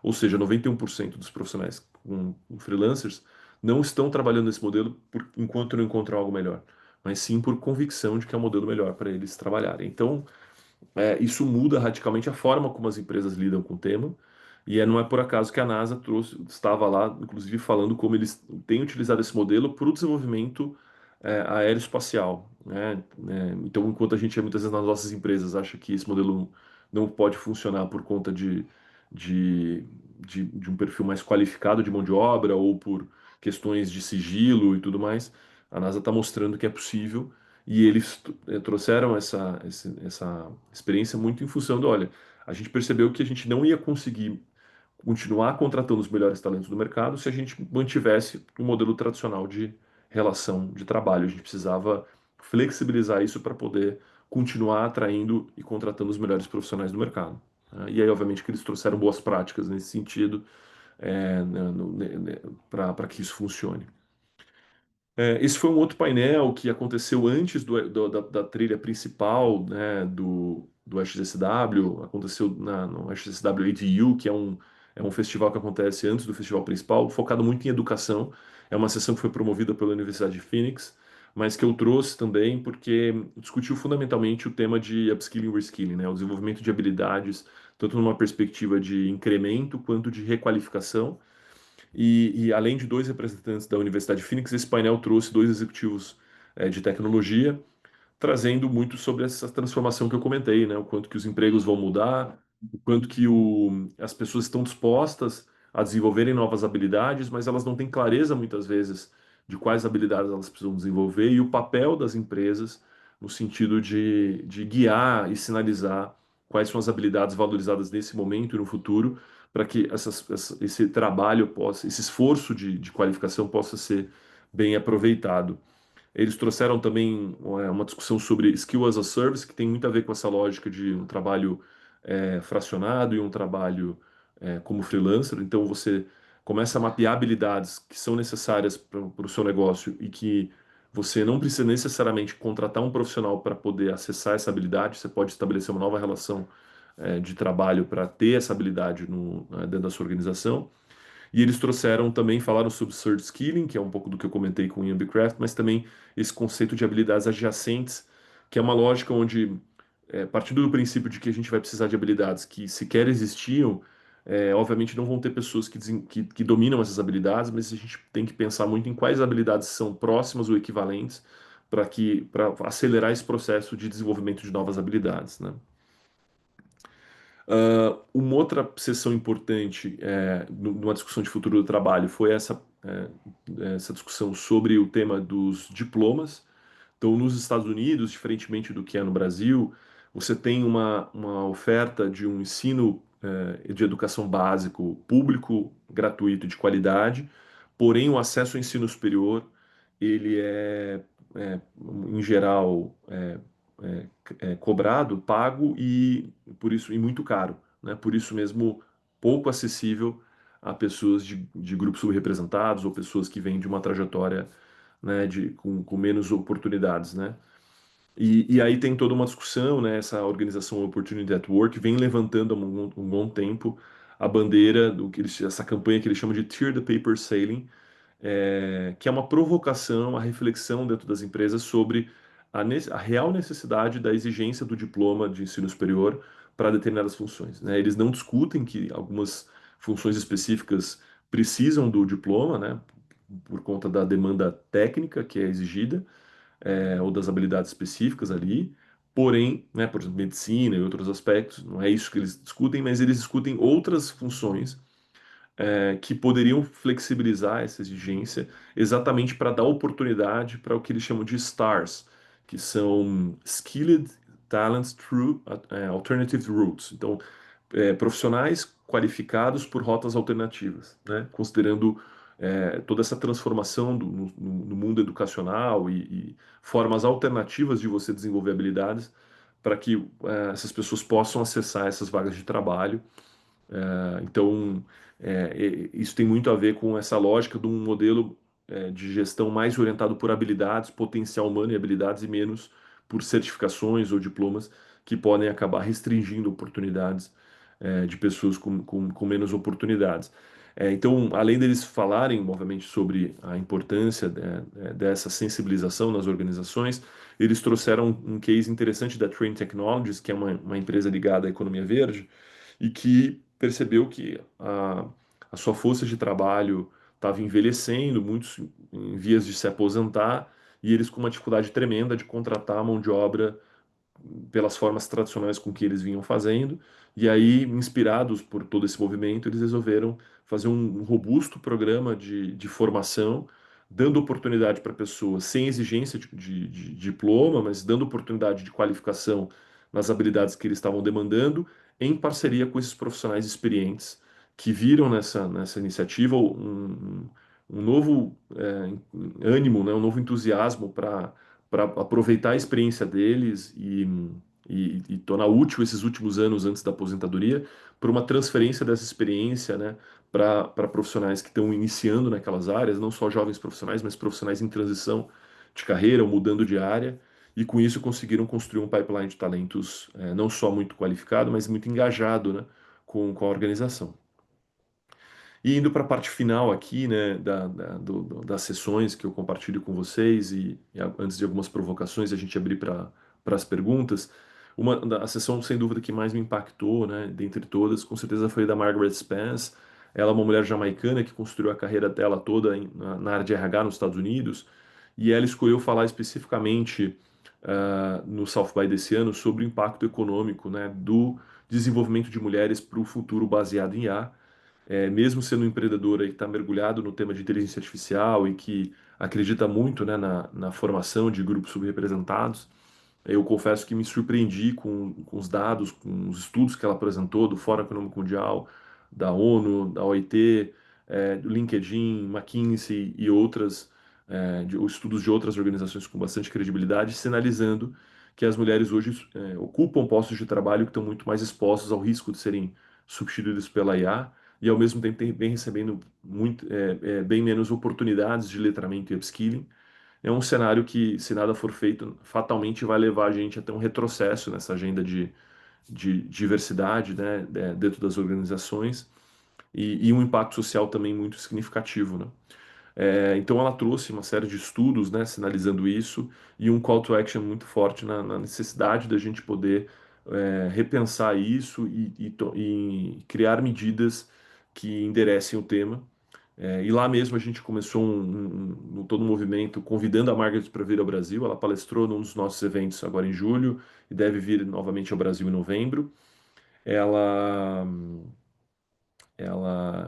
S4: Ou seja, 91% dos profissionais com freelancers não estão trabalhando nesse modelo enquanto não encontram algo melhor, mas sim por convicção de que é o modelo melhor para eles trabalharem. Então, isso muda radicalmente a forma como as empresas lidam com o tema, e não é por acaso que a NASA estava lá, inclusive, falando como eles têm utilizado esse modelo para o desenvolvimento aeroespacial, né? Então, enquanto a gente muitas vezes nas nossas empresas acha que esse modelo não pode funcionar por conta de, de um perfil mais qualificado de mão de obra ou por questões de sigilo e tudo mais, a NASA está mostrando que é possível, e eles trouxeram essa experiência muito em função olha, a gente percebeu que a gente não ia conseguir continuar contratando os melhores talentos do mercado se a gente mantivesse o modelo tradicional de relação de trabalho. A gente precisava flexibilizar isso para poder continuar atraindo e contratando os melhores profissionais do mercado. E aí, obviamente, que eles trouxeram boas práticas nesse sentido, para que isso funcione. Esse foi um outro painel que aconteceu antes da trilha principal, né, do SXSW, aconteceu no SXSW ATU, que é um festival que acontece antes do festival principal, focado muito em educação. É uma sessão que foi promovida pela Universidade de Phoenix, mas que eu trouxe também porque discutiu fundamentalmente o tema de upskilling e reskilling, né, o desenvolvimento de habilidades, tanto numa perspectiva de incremento quanto de requalificação. E além de dois representantes da Universidade de Phoenix, esse painel trouxe dois executivos de tecnologia, trazendo muito sobre essa transformação que eu comentei, né? O quanto que os empregos vão mudar, o quanto que as pessoas estão dispostas a desenvolverem novas habilidades, mas elas não têm clareza muitas vezes de quais habilidades elas precisam desenvolver e o papel das empresas no sentido de guiar e sinalizar quais são as habilidades valorizadas nesse momento e no futuro, para que esse trabalho possa, esse esforço de qualificação possa ser bem aproveitado. Eles trouxeram também uma discussão sobre Skill as a Service, que tem muito a ver com essa lógica de um trabalho fracionado e um trabalho como freelancer. Então, você começa a mapear habilidades que são necessárias para o seu negócio e que você não precisa necessariamente contratar um profissional para poder acessar essa habilidade. Você pode estabelecer uma nova relação de trabalho para ter essa habilidade dentro da sua organização. E eles trouxeram também, falaram sobre Third Skilling, que é um pouco do que eu comentei com o Ian Becraft, mas também esse conceito de habilidades adjacentes, que é uma lógica onde, partindo do princípio de que a gente vai precisar de habilidades que sequer existiam, obviamente não vão ter pessoas que dominam essas habilidades, mas a gente tem que pensar muito em quais habilidades são próximas ou equivalentes para acelerar esse processo de desenvolvimento de novas habilidades, né? Uma outra sessão importante numa discussão de futuro do trabalho foi essa discussão sobre o tema dos diplomas. Então, nos Estados Unidos, diferentemente do que é no Brasil, você tem uma oferta de um ensino de educação básico público, gratuito e de qualidade, porém o acesso ao ensino superior, ele em geral, cobrado, pago e por isso e muito caro, né? Por isso mesmo pouco acessível a pessoas de grupos subrepresentados ou pessoas que vêm de uma trajetória, né, com menos oportunidades, né? E aí tem toda uma discussão, né? Essa organização Opportunity at Work vem levantando há um bom tempo a bandeira essa campanha que eles chamam de Tear the Paper Sailing, que é uma provocação, a reflexão dentro das empresas sobre a real necessidade da exigência do diploma de ensino superior para determinadas funções, né? Eles não discutem que algumas funções específicas precisam do diploma, né, por conta da demanda técnica que é exigida, ou das habilidades específicas ali. Porém, né, por exemplo, medicina e outros aspectos, não é isso que eles discutem, mas eles discutem outras funções que poderiam flexibilizar essa exigência exatamente para dar oportunidade para o que eles chamam de STARS, que são Skilled Talents Through Alternative Routes. Então, profissionais qualificados por rotas alternativas, né? Considerando toda essa transformação no mundo educacional e formas alternativas de você desenvolver habilidades para que essas pessoas possam acessar essas vagas de trabalho. Então, isso tem muito a ver com essa lógica de um modelo de gestão mais orientado por habilidades, potencial humano e habilidades, e menos por certificações ou diplomas que podem acabar restringindo oportunidades de pessoas com menos oportunidades. Então, além deles falarem, obviamente, sobre a importância dessa sensibilização nas organizações, eles trouxeram um case interessante da Trane Technologies, que é uma empresa ligada à economia verde, e que percebeu que a sua força de trabalho estava envelhecendo, muitos em vias de se aposentar, e eles com uma dificuldade tremenda de contratar mão de obra pelas formas tradicionais com que eles vinham fazendo. E aí, inspirados por todo esse movimento, eles resolveram fazer um robusto programa de formação, dando oportunidade para pessoas sem exigência de diploma, mas dando oportunidade de qualificação nas habilidades que eles estavam demandando, em parceria com esses profissionais experientes que viram nessa iniciativa um novo ânimo, né, um novo entusiasmo para aproveitar a experiência deles e tornar útil esses últimos anos antes da aposentadoria para uma transferência dessa experiência, né, para profissionais que estão iniciando naquelas áreas, não só jovens profissionais, mas profissionais em transição de carreira ou mudando de área, e com isso conseguiram construir um pipeline de talentos não só muito qualificado, mas muito engajado, né, com a organização. E indo para a parte final aqui, né, das sessões que eu compartilho com vocês, antes de algumas provocações, a gente abrir para as perguntas, a sessão, sem dúvida, que mais me impactou, né, dentre todas, com certeza foi da Margaret Spence. Ela é uma mulher jamaicana que construiu a carreira dela toda na área de RH nos Estados Unidos, e ela escolheu falar especificamente no South by desse ano sobre o impacto econômico, né, do desenvolvimento de mulheres para o futuro baseado em IA, mesmo sendo um empreendedor aí que está mergulhado no tema de inteligência artificial e que acredita muito, né, na formação de grupos subrepresentados, eu confesso que me surpreendi com os dados, com os estudos que ela apresentou do Fórum Econômico Mundial, da ONU, da OIT, do LinkedIn, McKinsey e outras, os estudos de outras organizações com bastante credibilidade, sinalizando que as mulheres hoje ocupam postos de trabalho que estão muito mais expostos ao risco de serem substituídos pela IA e ao mesmo tempo vem recebendo bem menos oportunidades de letramento e upskilling. É um cenário que, se nada for feito, fatalmente vai levar a gente a ter um retrocesso nessa agenda de diversidade, né, dentro das organizações e um impacto social também muito significativo, né? Então ela trouxe uma série de estudos, né, sinalizando isso e um call to action muito forte na necessidade da gente poder repensar isso e criar medidas que enderecem o tema. E lá mesmo a gente começou todo um movimento convidando a Margaret para vir ao Brasil. Ela palestrou num dos nossos eventos agora em julho e deve vir novamente ao Brasil em novembro. Ela,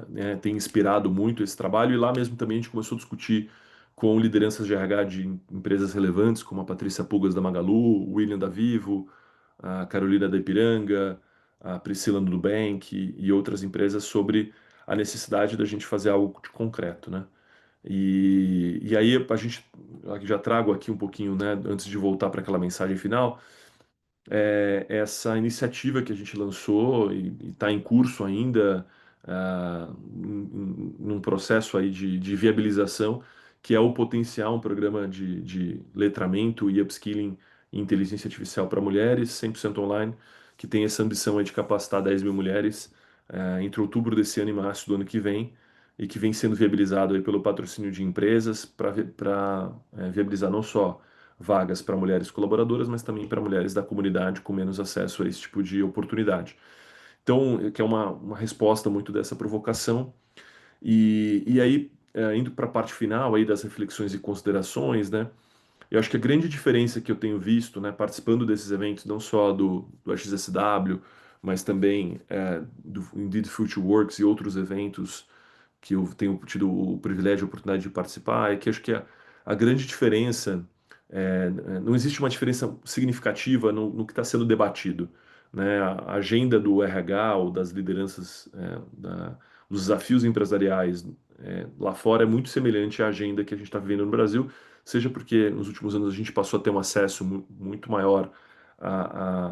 S4: né, tem inspirado muito esse trabalho e lá mesmo também a gente começou a discutir com lideranças de RH de empresas relevantes como a Patrícia Pugas da Magalu, o William da Vivo, a Carolina da Ipiranga, a Priscila do Nubank e outras empresas sobre a necessidade da gente fazer algo de concreto, né? E aí a gente já trago aqui um pouquinho, né, antes de voltar para aquela mensagem final, essa iniciativa que a gente lançou e está em curso ainda, num processo aí de viabilização, que é o Potencial, um programa de letramento e upskilling em inteligência artificial para mulheres, 100% online, que tem essa ambição aí de capacitar 10 mil mulheres entre outubro desse ano e março do ano que vem, e que vem sendo viabilizado aí pelo patrocínio de empresas para viabilizar não só vagas para mulheres colaboradoras, mas também para mulheres da comunidade com menos acesso a esse tipo de oportunidade. Então, que é uma resposta muito dessa provocação. E aí, indo para a parte final aí das reflexões e considerações, né? Eu acho que a grande diferença que eu tenho visto, né, participando desses eventos, não só do AXSW, mas também do Indeed Future Works e outros eventos que eu tenho tido o privilégio e a oportunidade de participar, é que acho que a grande diferença, não existe uma diferença significativa no que está sendo debatido, né? A agenda do RH ou das lideranças, dos desafios empresariais lá fora é muito semelhante à agenda que a gente está vivendo no Brasil, seja porque nos últimos anos a gente passou a ter um acesso muito maior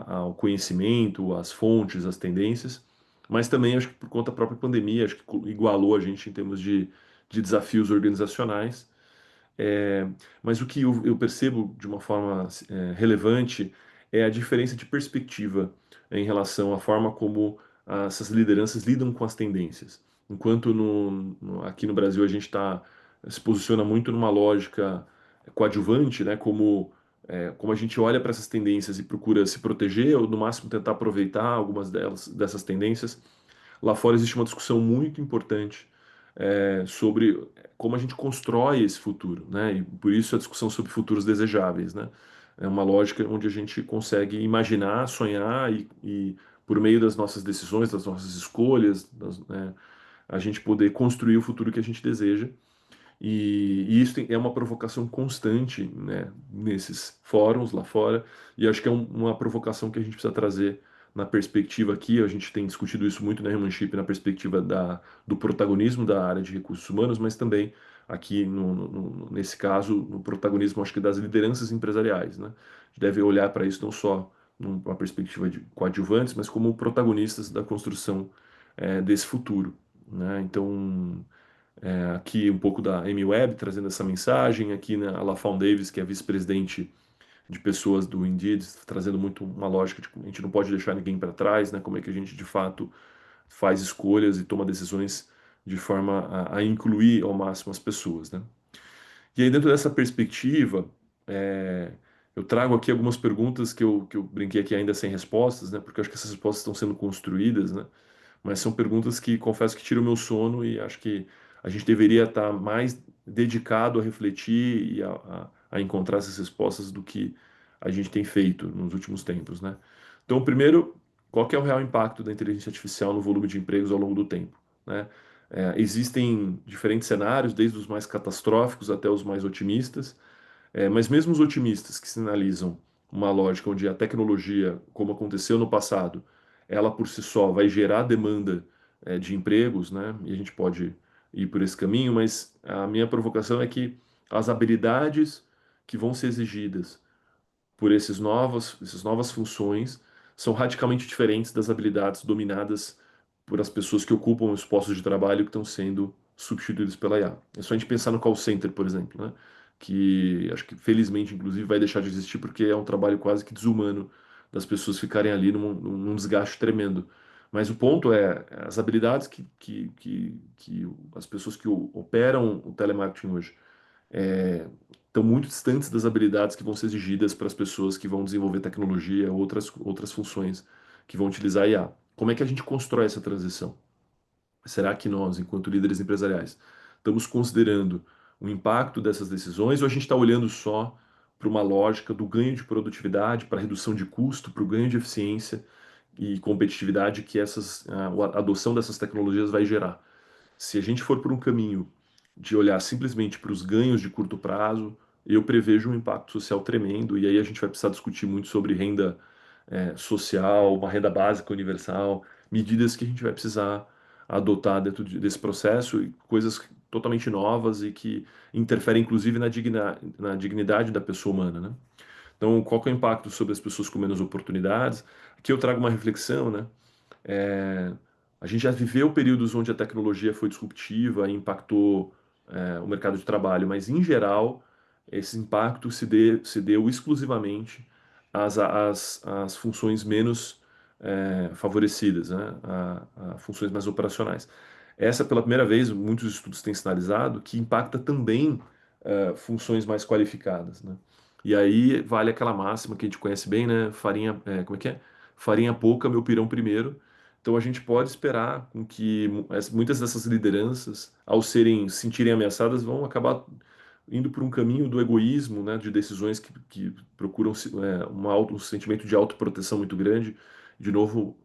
S4: ao conhecimento, às fontes, às tendências, mas também acho que por conta da própria pandemia, acho que igualou a gente em termos de desafios organizacionais. É, mas o que eu percebo de uma forma relevante é a diferença de perspectiva em relação à forma como essas lideranças lidam com as tendências. Enquanto aqui no Brasil a gente se posiciona muito numa lógica coadjuvante, né, como a gente olha para essas tendências e procura se proteger ou no máximo tentar aproveitar algumas dessas tendências. Lá fora existe uma discussão muito importante sobre como a gente constrói esse futuro, né? E por isso a discussão sobre futuros desejáveis, né? É uma lógica onde a gente consegue imaginar, sonhar e por meio das nossas decisões, das nossas escolhas, a gente poder construir o futuro que a gente deseja. E isso é uma provocação constante, né, nesses fóruns lá fora, e acho que é uma provocação que a gente precisa trazer na perspectiva aqui, a gente tem discutido isso muito na Humanship, na perspectiva do protagonismo da área de recursos humanos, mas também aqui, nesse caso, no protagonismo, acho que das lideranças empresariais, né? A gente deve olhar para isso não só numa perspectiva de coadjuvantes, mas como protagonistas da construção desse futuro, né? Então, aqui um pouco da Amy Webb trazendo essa mensagem, aqui a LaFawn Davis, que é vice-presidente de pessoas do Indeed, trazendo muito uma lógica de que a gente não pode deixar ninguém para trás, né? Como é que a gente de fato faz escolhas e toma decisões de forma a incluir ao máximo as pessoas, né? E aí dentro dessa perspectiva, é, eu trago aqui algumas perguntas que eu brinquei aqui ainda sem respostas, né? Porque eu acho que essas respostas estão sendo construídas, né? Mas são perguntas que confesso que tiram o meu sono e acho que a gente deveria estar mais dedicado a refletir e a encontrar essas respostas do que a gente tem feito nos últimos tempos, né? Então, primeiro, qual que é o real impacto da inteligência artificial no volume de empregos ao longo do tempo, né? Existem diferentes cenários, desde os mais catastróficos até os mais otimistas, mas mesmo os otimistas que sinalizam uma lógica onde a tecnologia, como aconteceu no passado, ela por si só vai gerar demanda de empregos, né? E a gente pode ir por esse caminho, mas a minha provocação é que as habilidades que vão ser exigidas por essas novas funções são radicalmente diferentes das habilidades dominadas por as pessoas que ocupam os postos de trabalho que estão sendo substituídos pela IA. É só a gente pensar no call center, por exemplo, né? Que acho que felizmente, inclusive, vai deixar de existir porque é um trabalho quase que desumano das pessoas ficarem ali num desgaste tremendo. Mas o ponto é as habilidades que as pessoas que operam o telemarketing hoje é, estão muito distantes das habilidades que vão ser exigidas para as pessoas que vão desenvolver tecnologia, outras funções que vão utilizar IA. Como é que a gente constrói essa transição? Será que nós, enquanto líderes empresariais, estamos considerando o impacto dessas decisões ou a gente está olhando só para uma lógica do ganho de produtividade, para a redução de custo, para o ganho de eficiência e competitividade que a adoção dessas tecnologias vai gerar? Se a gente for por um caminho de olhar simplesmente para os ganhos de curto prazo, eu prevejo um impacto social tremendo, e aí a gente vai precisar discutir muito sobre renda social, uma renda básica universal, medidas que a gente vai precisar adotar dentro desse processo, e coisas totalmente novas e que interferem inclusive na dignidade da pessoa humana, né? Então, qual que é o impacto sobre as pessoas com menos oportunidades? Aqui eu trago uma reflexão, né? É, a gente já viveu períodos onde a tecnologia foi disruptiva e impactou o mercado de trabalho, mas em geral esse impacto se deu exclusivamente às funções menos favorecidas, né? A funções mais operacionais. Essa, pela primeira vez, muitos estudos têm sinalizado que impacta também funções mais qualificadas, né? E aí vale aquela máxima que a gente conhece bem, né? Farinha, como é que é? Farinha pouca, meu pirão primeiro. Então a gente pode esperar com que muitas dessas lideranças, ao se sentirem ameaçadas, vão acabar indo por um caminho do egoísmo, né, de decisões que procuram um sentimento de autoproteção muito grande. De novo,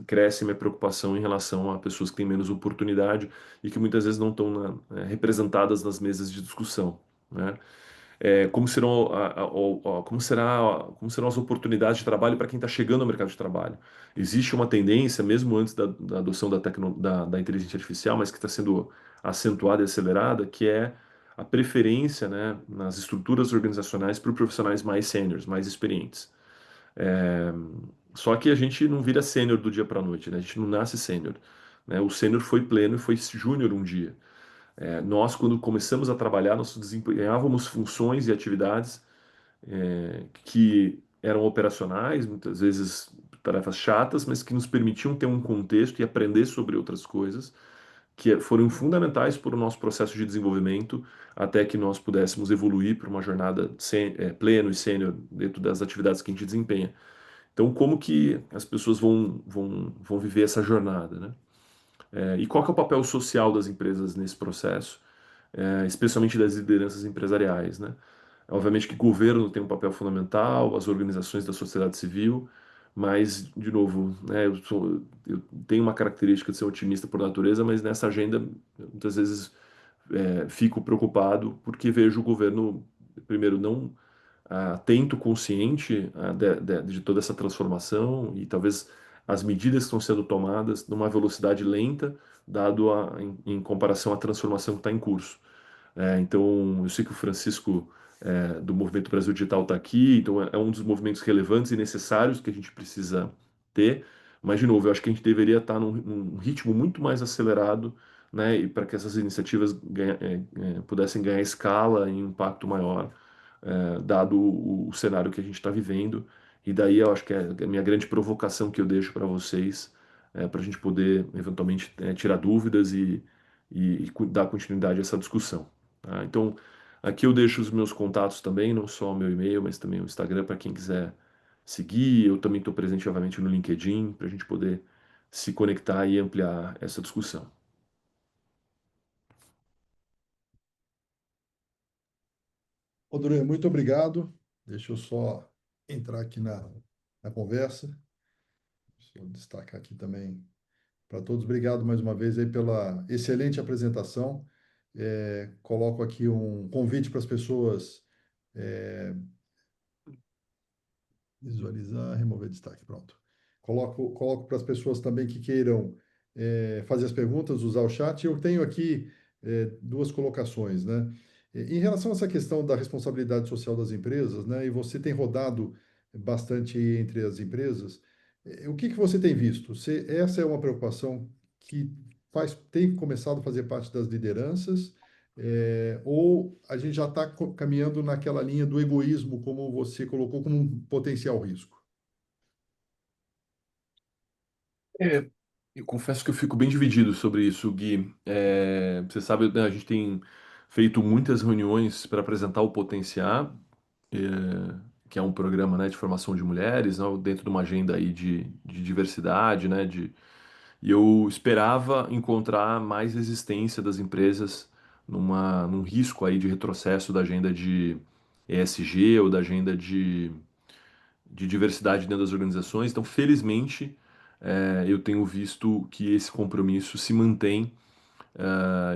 S4: cresce minha preocupação em relação a pessoas que têm menos oportunidade e que muitas vezes não estão representadas nas mesas de discussão, né? Como serão as oportunidades de trabalho para quem está chegando ao mercado de trabalho? Existe uma tendência, mesmo antes da adoção da inteligência artificial, mas que está sendo acentuada e acelerada, que é a preferência, né, nas estruturas organizacionais por profissionais mais sêniores, mais experientes. É, Só que a gente não vira sênior do dia para a noite, né? A gente não nasce sênior, né? O sênior foi pleno e foi júnior um dia. Nós, quando começamos a trabalhar, nós desempenhávamos funções e atividades que eram operacionais, muitas vezes tarefas chatas, mas que nos permitiam ter um contexto e aprender sobre outras coisas que foram fundamentais para o nosso processo de desenvolvimento até que nós pudéssemos evoluir para uma jornada pleno e sênior dentro das atividades que a gente desempenha. Então, como que as pessoas vão viver essa jornada, né? E qual que é o papel social das empresas nesse processo? Especialmente das lideranças empresariais, né? Obviamente que o governo tem um papel fundamental, as organizações da sociedade civil, mas, de novo, né, eu tenho uma característica de ser otimista por natureza, mas nessa agenda, muitas vezes, fico preocupado porque vejo o governo, primeiro, não atento, consciente de toda essa transformação e talvez as medidas que estão sendo tomadas numa velocidade lenta, em comparação à transformação que está em curso. Então, eu sei que o Francisco, do Movimento Brasil Digital, está aqui, então é um dos movimentos relevantes e necessários que a gente precisa ter, mas, de novo, eu acho que a gente deveria estar num ritmo muito mais acelerado, né, e para que essas iniciativas pudessem ganhar escala e impacto maior, dado o cenário que a gente está vivendo. E daí eu acho que é a minha grande provocação que eu deixo para vocês, para a gente poder, eventualmente, tirar dúvidas e dar continuidade a essa discussão. Tá? Então, aqui eu deixo os meus contatos também, não só o meu e-mail, mas também o Instagram para quem quiser seguir. Eu também estou presente, obviamente, no LinkedIn, para a gente poder se conectar e ampliar essa discussão.
S3: Rodrigo, muito obrigado. Deixa eu só entrar aqui na conversa. Deixa eu destacar aqui também para todos. Obrigado mais uma vez aí pela excelente apresentação. Coloco aqui um convite para as pessoas visualizar, remover destaque. Pronto. Coloco para as pessoas também que queiram fazer as perguntas, usar o chat. Eu tenho aqui duas colocações, né? Em relação a essa questão da responsabilidade social das empresas, né? E você tem rodado bastante entre as empresas, o que que você tem visto? Essa é uma preocupação que tem começado a fazer parte das lideranças? Ou a gente já está caminhando naquela linha do egoísmo, como você colocou, como um potencial risco?
S4: Eu confesso que eu fico bem dividido sobre isso, Gui. Você sabe, né, a gente tem feito muitas reuniões para apresentar o Potenciar, é, que é um programa, né, de formação de mulheres, né, dentro de uma agenda aí de diversidade, né, e eu esperava encontrar mais resistência das empresas num risco aí de retrocesso da agenda de ESG ou da agenda de diversidade dentro das organizações. Então, felizmente, eu tenho visto que esse compromisso se mantém,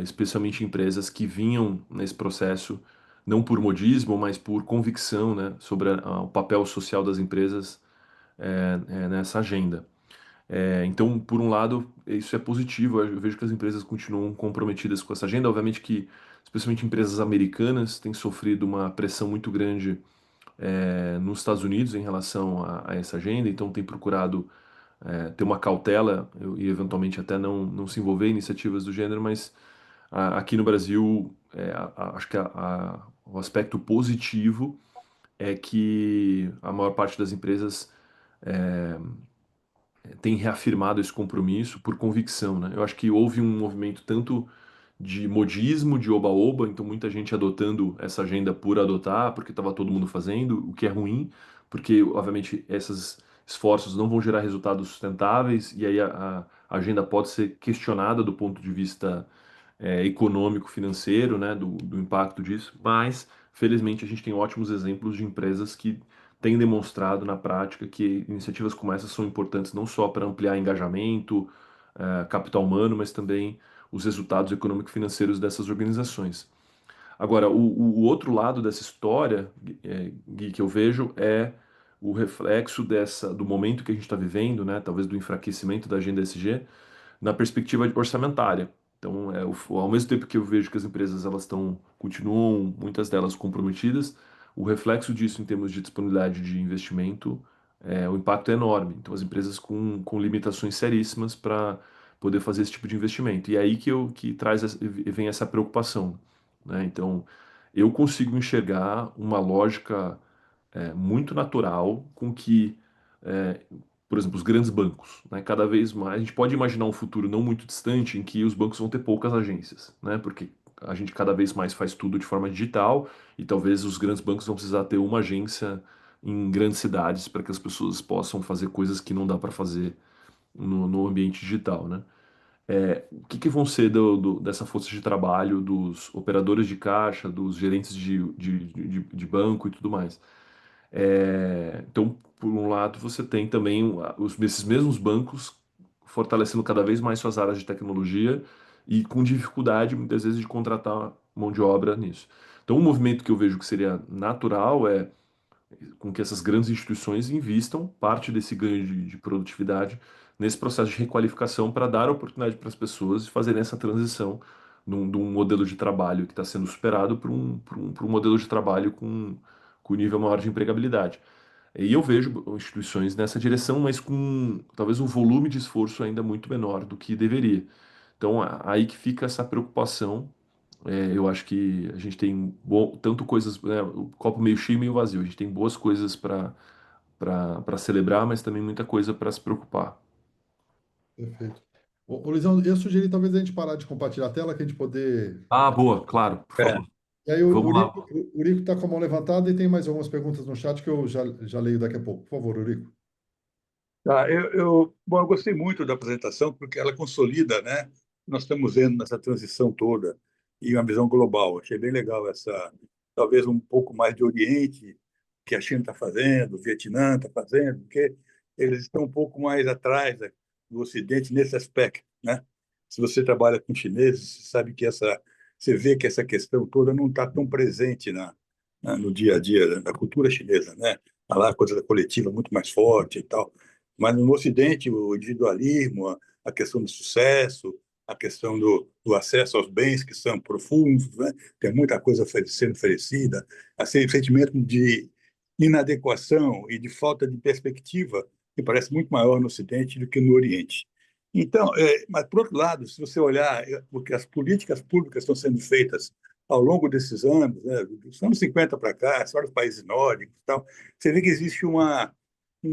S4: especialmente em empresas que vinham nesse processo não por modismo, mas por convicção, né, sobre o papel social das empresas nessa agenda. Então, por um lado, isso é positivo. Eu vejo que as empresas continuam comprometidas com essa agenda. Obviamente que, especialmente empresas americanas, têm sofrido uma pressão muito grande nos Estados Unidos em relação a essa agenda. Então, tem procurado ter uma cautela e, eventualmente, até não se envolver em iniciativas do gênero. Mas aqui no Brasil, acho que o aspecto positivo é que a maior parte das empresas tem reafirmado esse compromisso por convicção, né? Eu acho que houve um movimento tanto de modismo, de oba-oba, então muita gente adotando essa agenda por adotar, porque estava todo mundo fazendo, o que é ruim, porque obviamente esses esforços não vão gerar resultados sustentáveis e aí a agenda pode ser questionada do ponto de vista econômico, financeiro, né, do impacto disso, mas felizmente a gente tem ótimos exemplos de empresas que têm demonstrado na prática que iniciativas como essas são importantes não só para ampliar engajamento, capital humano, mas também os resultados econômico-financeiros dessas organizações. Agora, o outro lado dessa história, Gui, que eu vejo é o reflexo do momento que a gente está vivendo, né, talvez do enfraquecimento da agenda ESG, na perspectiva orçamentária. Então, ao mesmo tempo que eu vejo que as empresas continuam, muitas delas comprometidas, o reflexo disso em termos de disponibilidade de investimento, o impacto é enorme. Então, as empresas com limitações seríssimas para poder fazer esse tipo de investimento. E é aí que vem essa preocupação, né? Então, eu consigo enxergar uma lógica muito natural com que, é, por exemplo, os grandes bancos, né, cada vez mais, a gente pode imaginar um futuro não muito distante em que os bancos vão ter poucas agências, né, porque a gente cada vez mais faz tudo de forma digital e talvez os grandes bancos vão precisar ter uma agência em grandes cidades para que as pessoas possam fazer coisas que não dá para fazer no ambiente digital, né? O que vão ser dessa força de trabalho dos operadores de caixa, dos gerentes de banco e tudo mais? Então, por um lado, você tem também esses mesmos bancos fortalecendo cada vez mais suas áreas de tecnologia e com dificuldade, muitas vezes, de contratar mão de obra nisso. Então, um movimento que eu vejo que seria natural é com que essas grandes instituições invistam parte desse ganho de produtividade nesse processo de requalificação para dar oportunidade para as pessoas fazerem essa transição de um modelo de trabalho que está sendo superado para um modelo de trabalho com nível maior de empregabilidade. E eu vejo instituições nessa direção, mas com talvez um volume de esforço ainda muito menor do que deveria. Então, aí que fica essa preocupação. Eu acho que a gente tem tanto coisas, né, o copo meio cheio e meio vazio. A gente tem boas coisas para celebrar, mas também muita coisa para se preocupar.
S3: Perfeito. Ô, Luizão, eu sugeri talvez a gente parar de compartilhar a tela, que a gente poder.
S4: Ah, boa, claro, por
S1: É,
S4: favor.
S3: E aí
S4: Vamos lá.
S3: O Urico está com a mão levantada e tem mais algumas perguntas no chat que eu já leio daqui a pouco. Por favor, Urico.
S1: tá, bom, eu gostei muito da apresentação porque ela consolida, né? Nós estamos vendo nessa transição toda e uma visão global. Achei bem legal essa, talvez um pouco mais de Oriente que a China está fazendo, o Vietnã está fazendo, porque eles estão um pouco mais atrás do Ocidente nesse aspecto, né? Se você trabalha com chineses, você sabe que você vê que essa questão toda não está tão presente no dia a dia da cultura chinesa, né? Tá lá a coisa da coletiva muito mais forte e tal. Mas no Ocidente, o individualismo, a questão do sucesso, a questão do acesso aos bens que são profundos, né? Tem muita coisa sendo oferecida, esse sentimento de inadequação e de falta de perspectiva que parece muito maior no Ocidente do que no Oriente. Então, mas por outro lado, se você olhar, porque as políticas públicas estão sendo feitas ao longo desses anos, né, dos anos 50 para cá, só nos países nórdicos e tal, você vê que existe um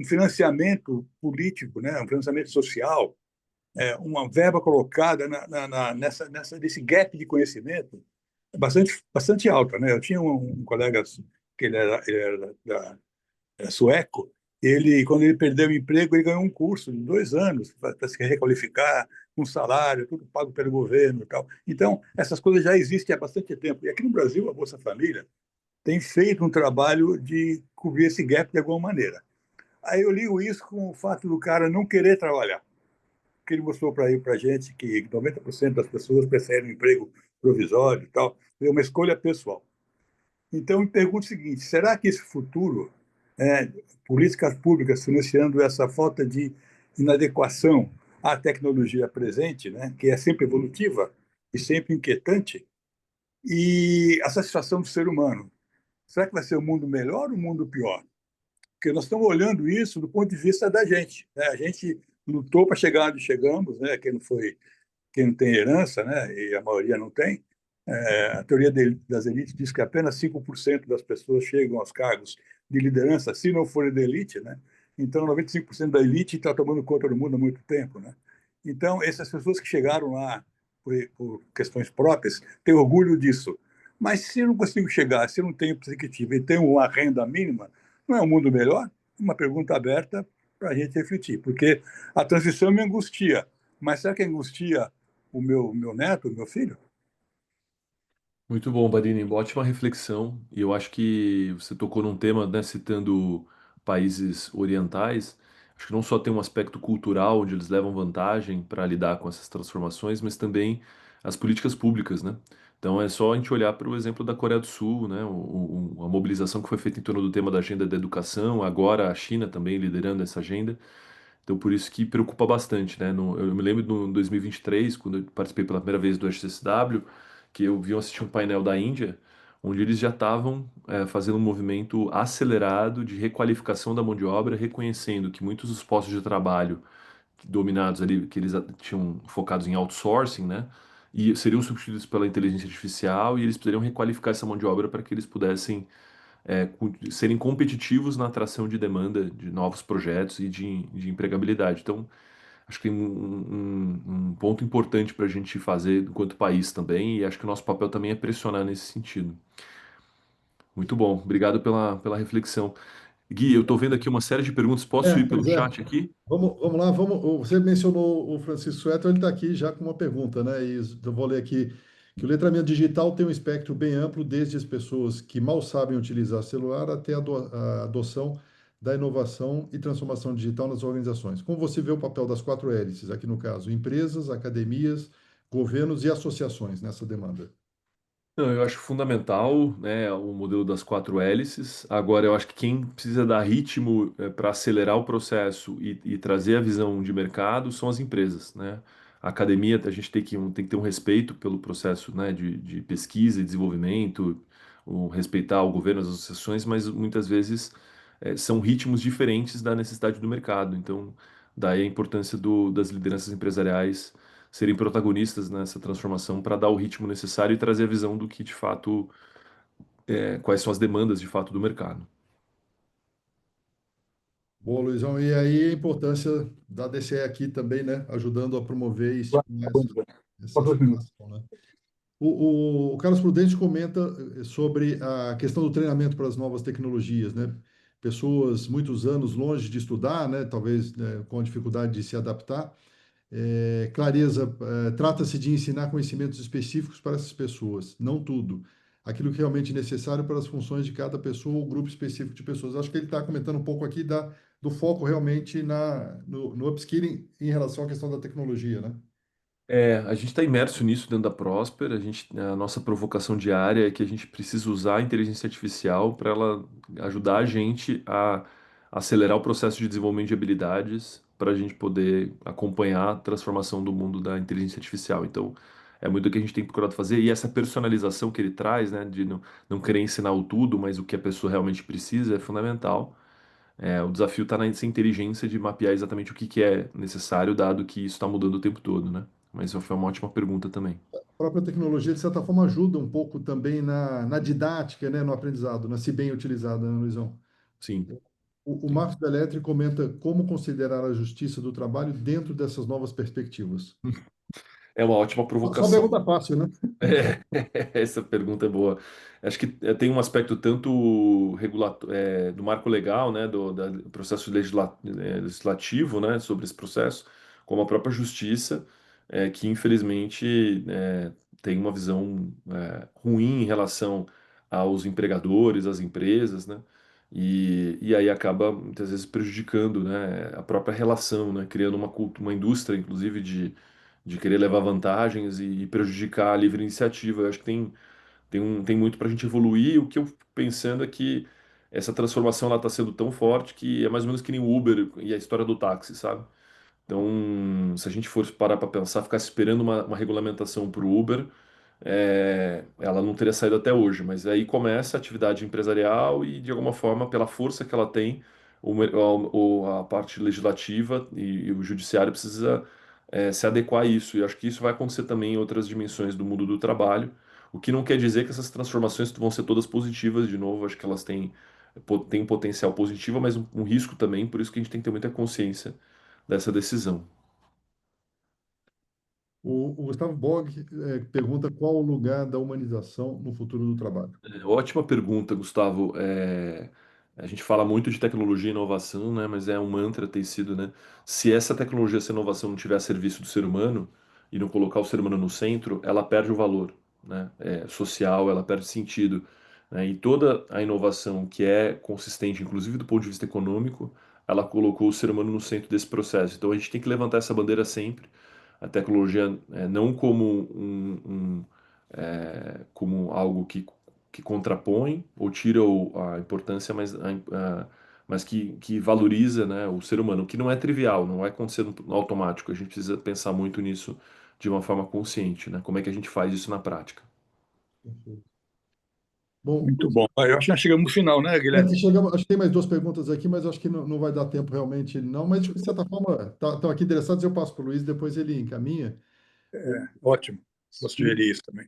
S1: financiamento político, né, um financiamento social, uma verba colocada nesse gap de conhecimento bastante alta, né? Eu tinha um colega que ele era sueco. Quando ele perdeu o emprego, ele ganhou um curso de 2 anos para se requalificar, com salário, tudo pago pelo governo e tal. Então, essas coisas já existem há bastante tempo. E aqui no Brasil, a Bolsa Família tem feito um trabalho de cobrir esse gap de alguma maneira. Aí eu ligo isso com o fato do cara não querer trabalhar, que ele mostrou para a gente que 90% das pessoas preferem um emprego provisório e tal. É uma escolha pessoal. Então, eu me pergunto o seguinte: será que esse futuro, é, políticas públicas financiando essa falta de inadequação à tecnologia presente, né, que é sempre evolutiva e sempre inquietante, e a satisfação do ser humano, será que vai ser um mundo melhor ou um mundo pior? Porque nós estamos olhando isso do ponto de vista da gente, né? A gente lutou para chegar onde chegamos, né? Quem não tem herança, né? E a maioria não tem. A teoria das elites diz que apenas 5% das pessoas chegam aos cargos de liderança, se não forem da elite, né? Então, 95% da elite está tomando conta do mundo há muito tempo, né? Então, essas pessoas que chegaram lá por questões próprias têm orgulho disso. Mas se eu não consigo chegar, se eu não tenho perspectiva e tenho uma renda mínima, não é um mundo melhor? Uma pergunta aberta para a gente refletir, porque a transição me angustia. Mas será que angustia o meu neto, o meu filho?
S4: Muito bom, Badini. Ótima reflexão. E eu acho que você tocou num tema, né, citando países orientais. Acho que não só tem um aspecto cultural, onde eles levam vantagem para lidar com essas transformações, mas também as políticas públicas, né? Então é só a gente olhar para o exemplo da Coreia do Sul, né? A mobilização que foi feita em torno do tema da agenda da educação, agora a China também liderando essa agenda. Então, por isso que preocupa bastante, né? Eu me lembro no 2023, quando eu participei pela primeira vez do HCSW, que eu vi assistir um painel da Índia, onde eles já estavam fazendo um movimento acelerado de requalificação da mão de obra, reconhecendo que muitos dos postos de trabalho dominados ali, que eles tinham focados em outsourcing, né? E seriam substituídos pela inteligência artificial e eles poderiam requalificar essa mão de obra para que eles pudessem serem competitivos na atração de demanda de novos projetos e de empregabilidade. Então, acho que tem um ponto importante para a gente fazer enquanto país também, e acho que o nosso papel também é pressionar nesse sentido. Muito bom, obrigado pela reflexão. Gui, eu estou vendo aqui uma série de perguntas, posso ir pelo
S3: Pois é.
S4: chat aqui?
S3: Vamos lá, vamos. Você mencionou o Francisco Suéter, ele está aqui já com uma pergunta, né? E eu vou ler aqui que o letramento digital tem um espectro bem amplo, desde as pessoas que mal sabem utilizar celular até a adoção da inovação e transformação digital nas organizações. Como você vê o papel das quatro hélices, aqui no caso, empresas, academias, governos e associações nessa demanda?
S4: Não, eu acho fundamental, né, o modelo das quatro hélices. Agora, eu acho que quem precisa dar ritmo para acelerar o processo e trazer a visão de mercado são as empresas, né? A academia, a gente tem que ter um respeito pelo processo, né, de pesquisa e desenvolvimento, respeitar o governo, as associações, mas muitas vezes são ritmos diferentes da necessidade do mercado. Então, daí a importância das lideranças empresariais serem protagonistas nessa transformação para dar o ritmo necessário e trazer a visão do que de fato, quais são as demandas de fato do mercado.
S3: Boa, Luizão. E aí a importância da DCE aqui também, né? Ajudando a promover e estimular essa
S1: Só 2 minutos.
S3: aceleração, né? O Carlos Prudente comenta sobre a questão do treinamento para as novas tecnologias, né? Pessoas muitos anos longe de estudar, né? Talvez, né, com dificuldade de se adaptar. Clareza, trata-se de ensinar conhecimentos específicos para essas pessoas, não tudo. Aquilo que é realmente necessário para as funções de cada pessoa ou grupo específico de pessoas. Acho que ele está comentando um pouco aqui do foco realmente no upskilling em relação à questão da tecnologia, né?
S4: A gente está imerso nisso dentro da Prosper. A nossa provocação diária é que a gente precisa usar a inteligência artificial para ela ajudar a gente a acelerar o processo de desenvolvimento de habilidades para a gente poder acompanhar a transformação do mundo da inteligência artificial. Então, é muito o que a gente tem procurado fazer. E essa personalização que ele traz, né, de não querer ensinar o tudo, mas o que a pessoa realmente precisa, é fundamental. O desafio está nessa inteligência de mapear exatamente o que que é necessário, dado que isso está mudando o tempo todo, né? Mas isso foi uma ótima pergunta também.
S3: A própria tecnologia, de certa forma, ajuda um pouco também na didática, né? No aprendizado, né? Se bem utilizada, né, Luizão?
S4: Sim.
S3: O Marcos Belletri comenta como considerar a justiça do trabalho dentro dessas novas perspectivas.
S4: É uma ótima
S3: Só uma
S4: provocação.
S3: pergunta fácil, né?
S4: Essa pergunta é boa. Acho que tem um aspecto tanto do marco legal, né, do processo legislativo, né, sobre esse processo, como a própria justiça, que infelizmente tem uma visão ruim em relação aos empregadores, às empresas, né, e aí acaba muitas vezes prejudicando, né, a própria relação, né, criando uma indústria, inclusive, de querer levar vantagens e prejudicar a livre iniciativa. Eu acho que tem muito para a gente evoluir. O que eu fico pensando é que essa transformação está sendo tão forte que é mais ou menos que nem o Uber e a história do táxi, sabe? Então, se a gente for parar para pensar, ficar esperando uma regulamentação para o Uber, ela não teria saído até hoje. Mas aí começa a atividade empresarial e, de alguma forma, pela força que ela tem, a parte legislativa e o judiciário precisa se adequar a isso. E acho que isso vai acontecer também em outras dimensões do mundo do trabalho, o que não quer dizer que essas transformações vão ser todas positivas, de novo. Acho que elas têm potencial positivo, mas um risco também, por isso que a gente tem que ter muita consciência dessa decisão.
S3: O Gustavo Bog pergunta qual o lugar da humanização no futuro do trabalho.
S4: Ótima pergunta, Gustavo. A gente fala muito de tecnologia e inovação, né? Mas é um mantra ter sido, né? Se essa tecnologia, essa inovação não tiver a serviço do ser humano e não colocar o ser humano no centro, ela perde o valor, né? Social, ela perde sentido, né? E toda a inovação que é consistente, inclusive do ponto de vista econômico, ela colocou o ser humano no centro desse processo. Então a gente tem que levantar essa bandeira sempre. A tecnologia não como como algo que contrapõe ou tira a importância, mas que valoriza, né, o ser humano, o que não é trivial, não vai acontecer no automático. A gente precisa pensar muito nisso de uma forma consciente, né? Como é que a gente faz isso na prática?
S3: Bom,
S1: Muito bom. Eu acho que nós chegamos no final, né, Guilherme?
S3: acho que tem mais duas perguntas aqui, mas acho que não vai dar tempo realmente, não. Mas, de certa forma, estão aqui endereçados, eu passo para o Luiz, depois ele encaminha.
S1: Ótimo. Vou sugerir isso também.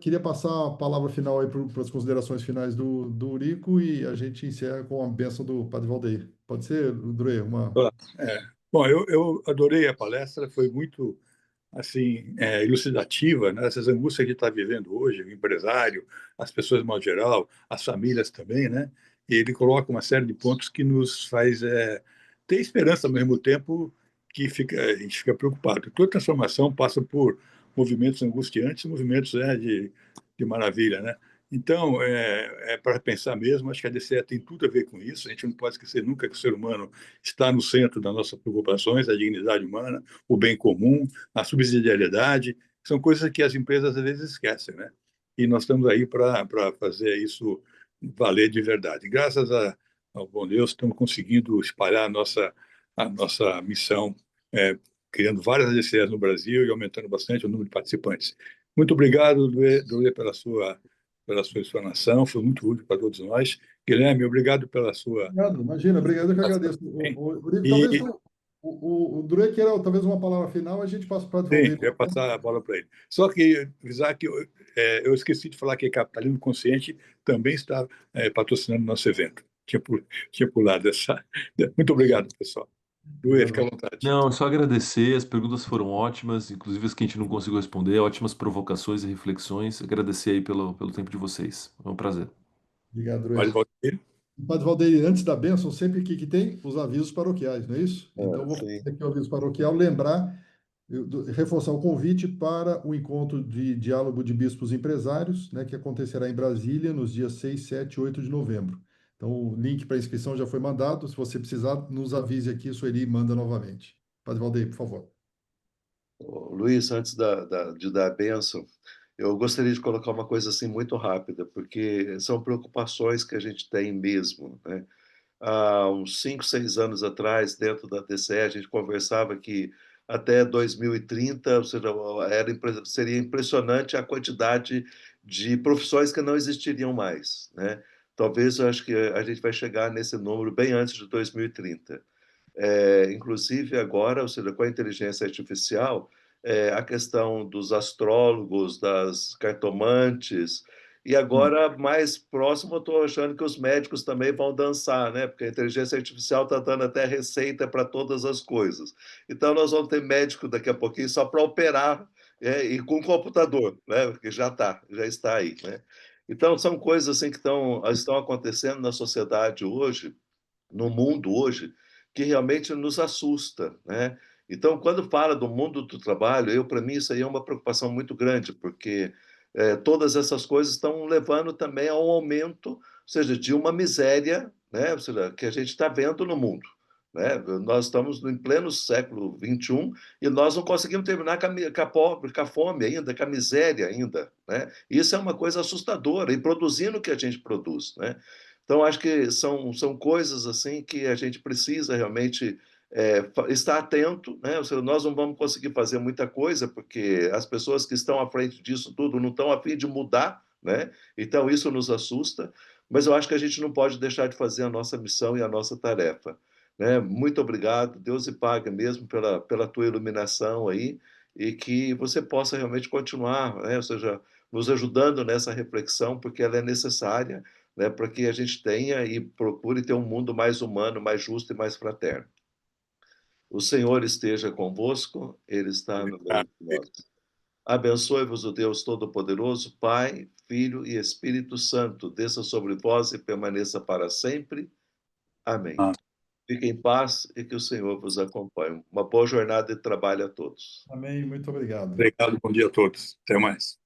S3: Queria passar a palavra final aí para as considerações finais do Eurico e a gente encerra com a bênção do Padre Valdeir. Pode ser, Dre, uma...
S1: Bom, eu adorei a palestra, foi muito assim elucidativa, né? Essas angústias que a gente está vivendo hoje, o empresário, as pessoas de modo geral, as famílias também, né? E ele coloca uma série de pontos que nos faz ter esperança ao mesmo tempo que a gente fica preocupado. Toda transformação passa por movimentos angustiantes, movimentos de maravilha, né? Então, para pensar mesmo, acho que a DCE tem tudo a ver com isso. A gente não pode esquecer nunca que o ser humano está no centro das nossas preocupações, a dignidade humana, o bem comum, a subsidiariedade, são coisas que as empresas às vezes esquecem, né? e nós estamos aí para fazer isso valer de verdade. Graças ao bom Deus, estamos conseguindo espalhar a nossa missão, criando várias ADCEs no Brasil e aumentando bastante o número de participantes. Muito obrigado, Luê, pela sua explanação, foi muito útil para todos nós. Guilherme, obrigado pela sua.
S3: Obrigado, imagina, obrigado, eu que agradeço. Rodrigo, talvez
S1: E,
S3: o Dure queira talvez uma palavra final, a gente passa para o
S1: sim,
S3: Valdeir.
S1: eu ia passar a bola para ele. Só que avisar que eu esqueci de falar que Capitalismo Consciente também está patrocinando nosso evento. Tinha pulado essa. Muito obrigado, pessoal. Luê, fica à vontade.
S4: Não, só agradecer, as perguntas foram ótimas, inclusive as que a gente não conseguiu responder, ótimas provocações e reflexões. Agradecer aí pelo tempo de vocês. É um prazer.
S3: Obrigado, Dure.
S1: Pode voltar.
S3: Padre Valdeir, antes da bênção, sempre que tem os avisos paroquiais, não é isso? Então, vou
S2: Sim.
S3: fazer aqui o aviso paroquial, lembrar, reforçar o convite para o encontro de diálogo de bispos empresários, né, que acontecerá em Brasília nos dias 6, 7 e 8 de novembro. Então, o link para inscrição já foi mandado. Se você precisar, nos avise aqui, Sueli manda novamente. Padre Valdeir, por favor.
S2: Luiz, antes de dar a bênção, eu gostaria de colocar uma coisa assim muito rápida, porque são preocupações que a gente tem mesmo, né? Há uns 5, 6 anos atrás, dentro da TCE, a gente conversava que até 2030, ou seja, seria impressionante a quantidade de profissões que não existiriam mais, né? Talvez eu acho que a gente vai chegar nesse número bem antes de 2030. Inclusive agora, ou seja, com a inteligência artificial, a questão dos astrólogos, das cartomantes, e agora, mais próximo, eu estou achando que os médicos também vão dançar, né? Porque a inteligência artificial está dando até receita para todas as coisas. Então, nós vamos ter médico daqui a pouquinho só para operar, e com computador, né? Porque já está aí, né? Então, são coisas assim que estão acontecendo na sociedade hoje, no mundo hoje, que realmente nos assusta, né? Então, quando fala do mundo do trabalho, para mim isso aí é uma preocupação muito grande, porque todas essas coisas estão levando também a um aumento, ou seja, de uma miséria, né? Ou seja, que a gente está vendo no mundo, né? Nós estamos em pleno século XXI e nós não conseguimos terminar com a fome ainda, com a miséria ainda, né? Isso é uma coisa assustadora, e produzindo o que a gente produz, né? Então, acho que são coisas assim que a gente precisa realmente estar atento, né? Ou seja, nós não vamos conseguir fazer muita coisa porque as pessoas que estão à frente disso tudo não estão a fim de mudar, né? Então, isso nos assusta, mas eu acho que a gente não pode deixar de fazer a nossa missão e a nossa tarefa, né? Muito obrigado, Deus lhe pague mesmo pela tua iluminação aí, e que você possa realmente continuar, né? Ou seja, nos ajudando nessa reflexão, porque ela é necessária, né, para que a gente tenha e procure ter um mundo mais humano, mais justo e mais fraterno. O Senhor esteja convosco, Ele está no meio de nós. Abençoe-vos o Deus Todo-Poderoso, Pai, Filho e Espírito Santo, desça sobre vós e permaneça para sempre. Amém. Fiquem em paz e que o Senhor vos acompanhe. Uma boa jornada de trabalho a todos.
S3: Amém, muito obrigado.
S1: Obrigado, bom dia a todos. Até mais.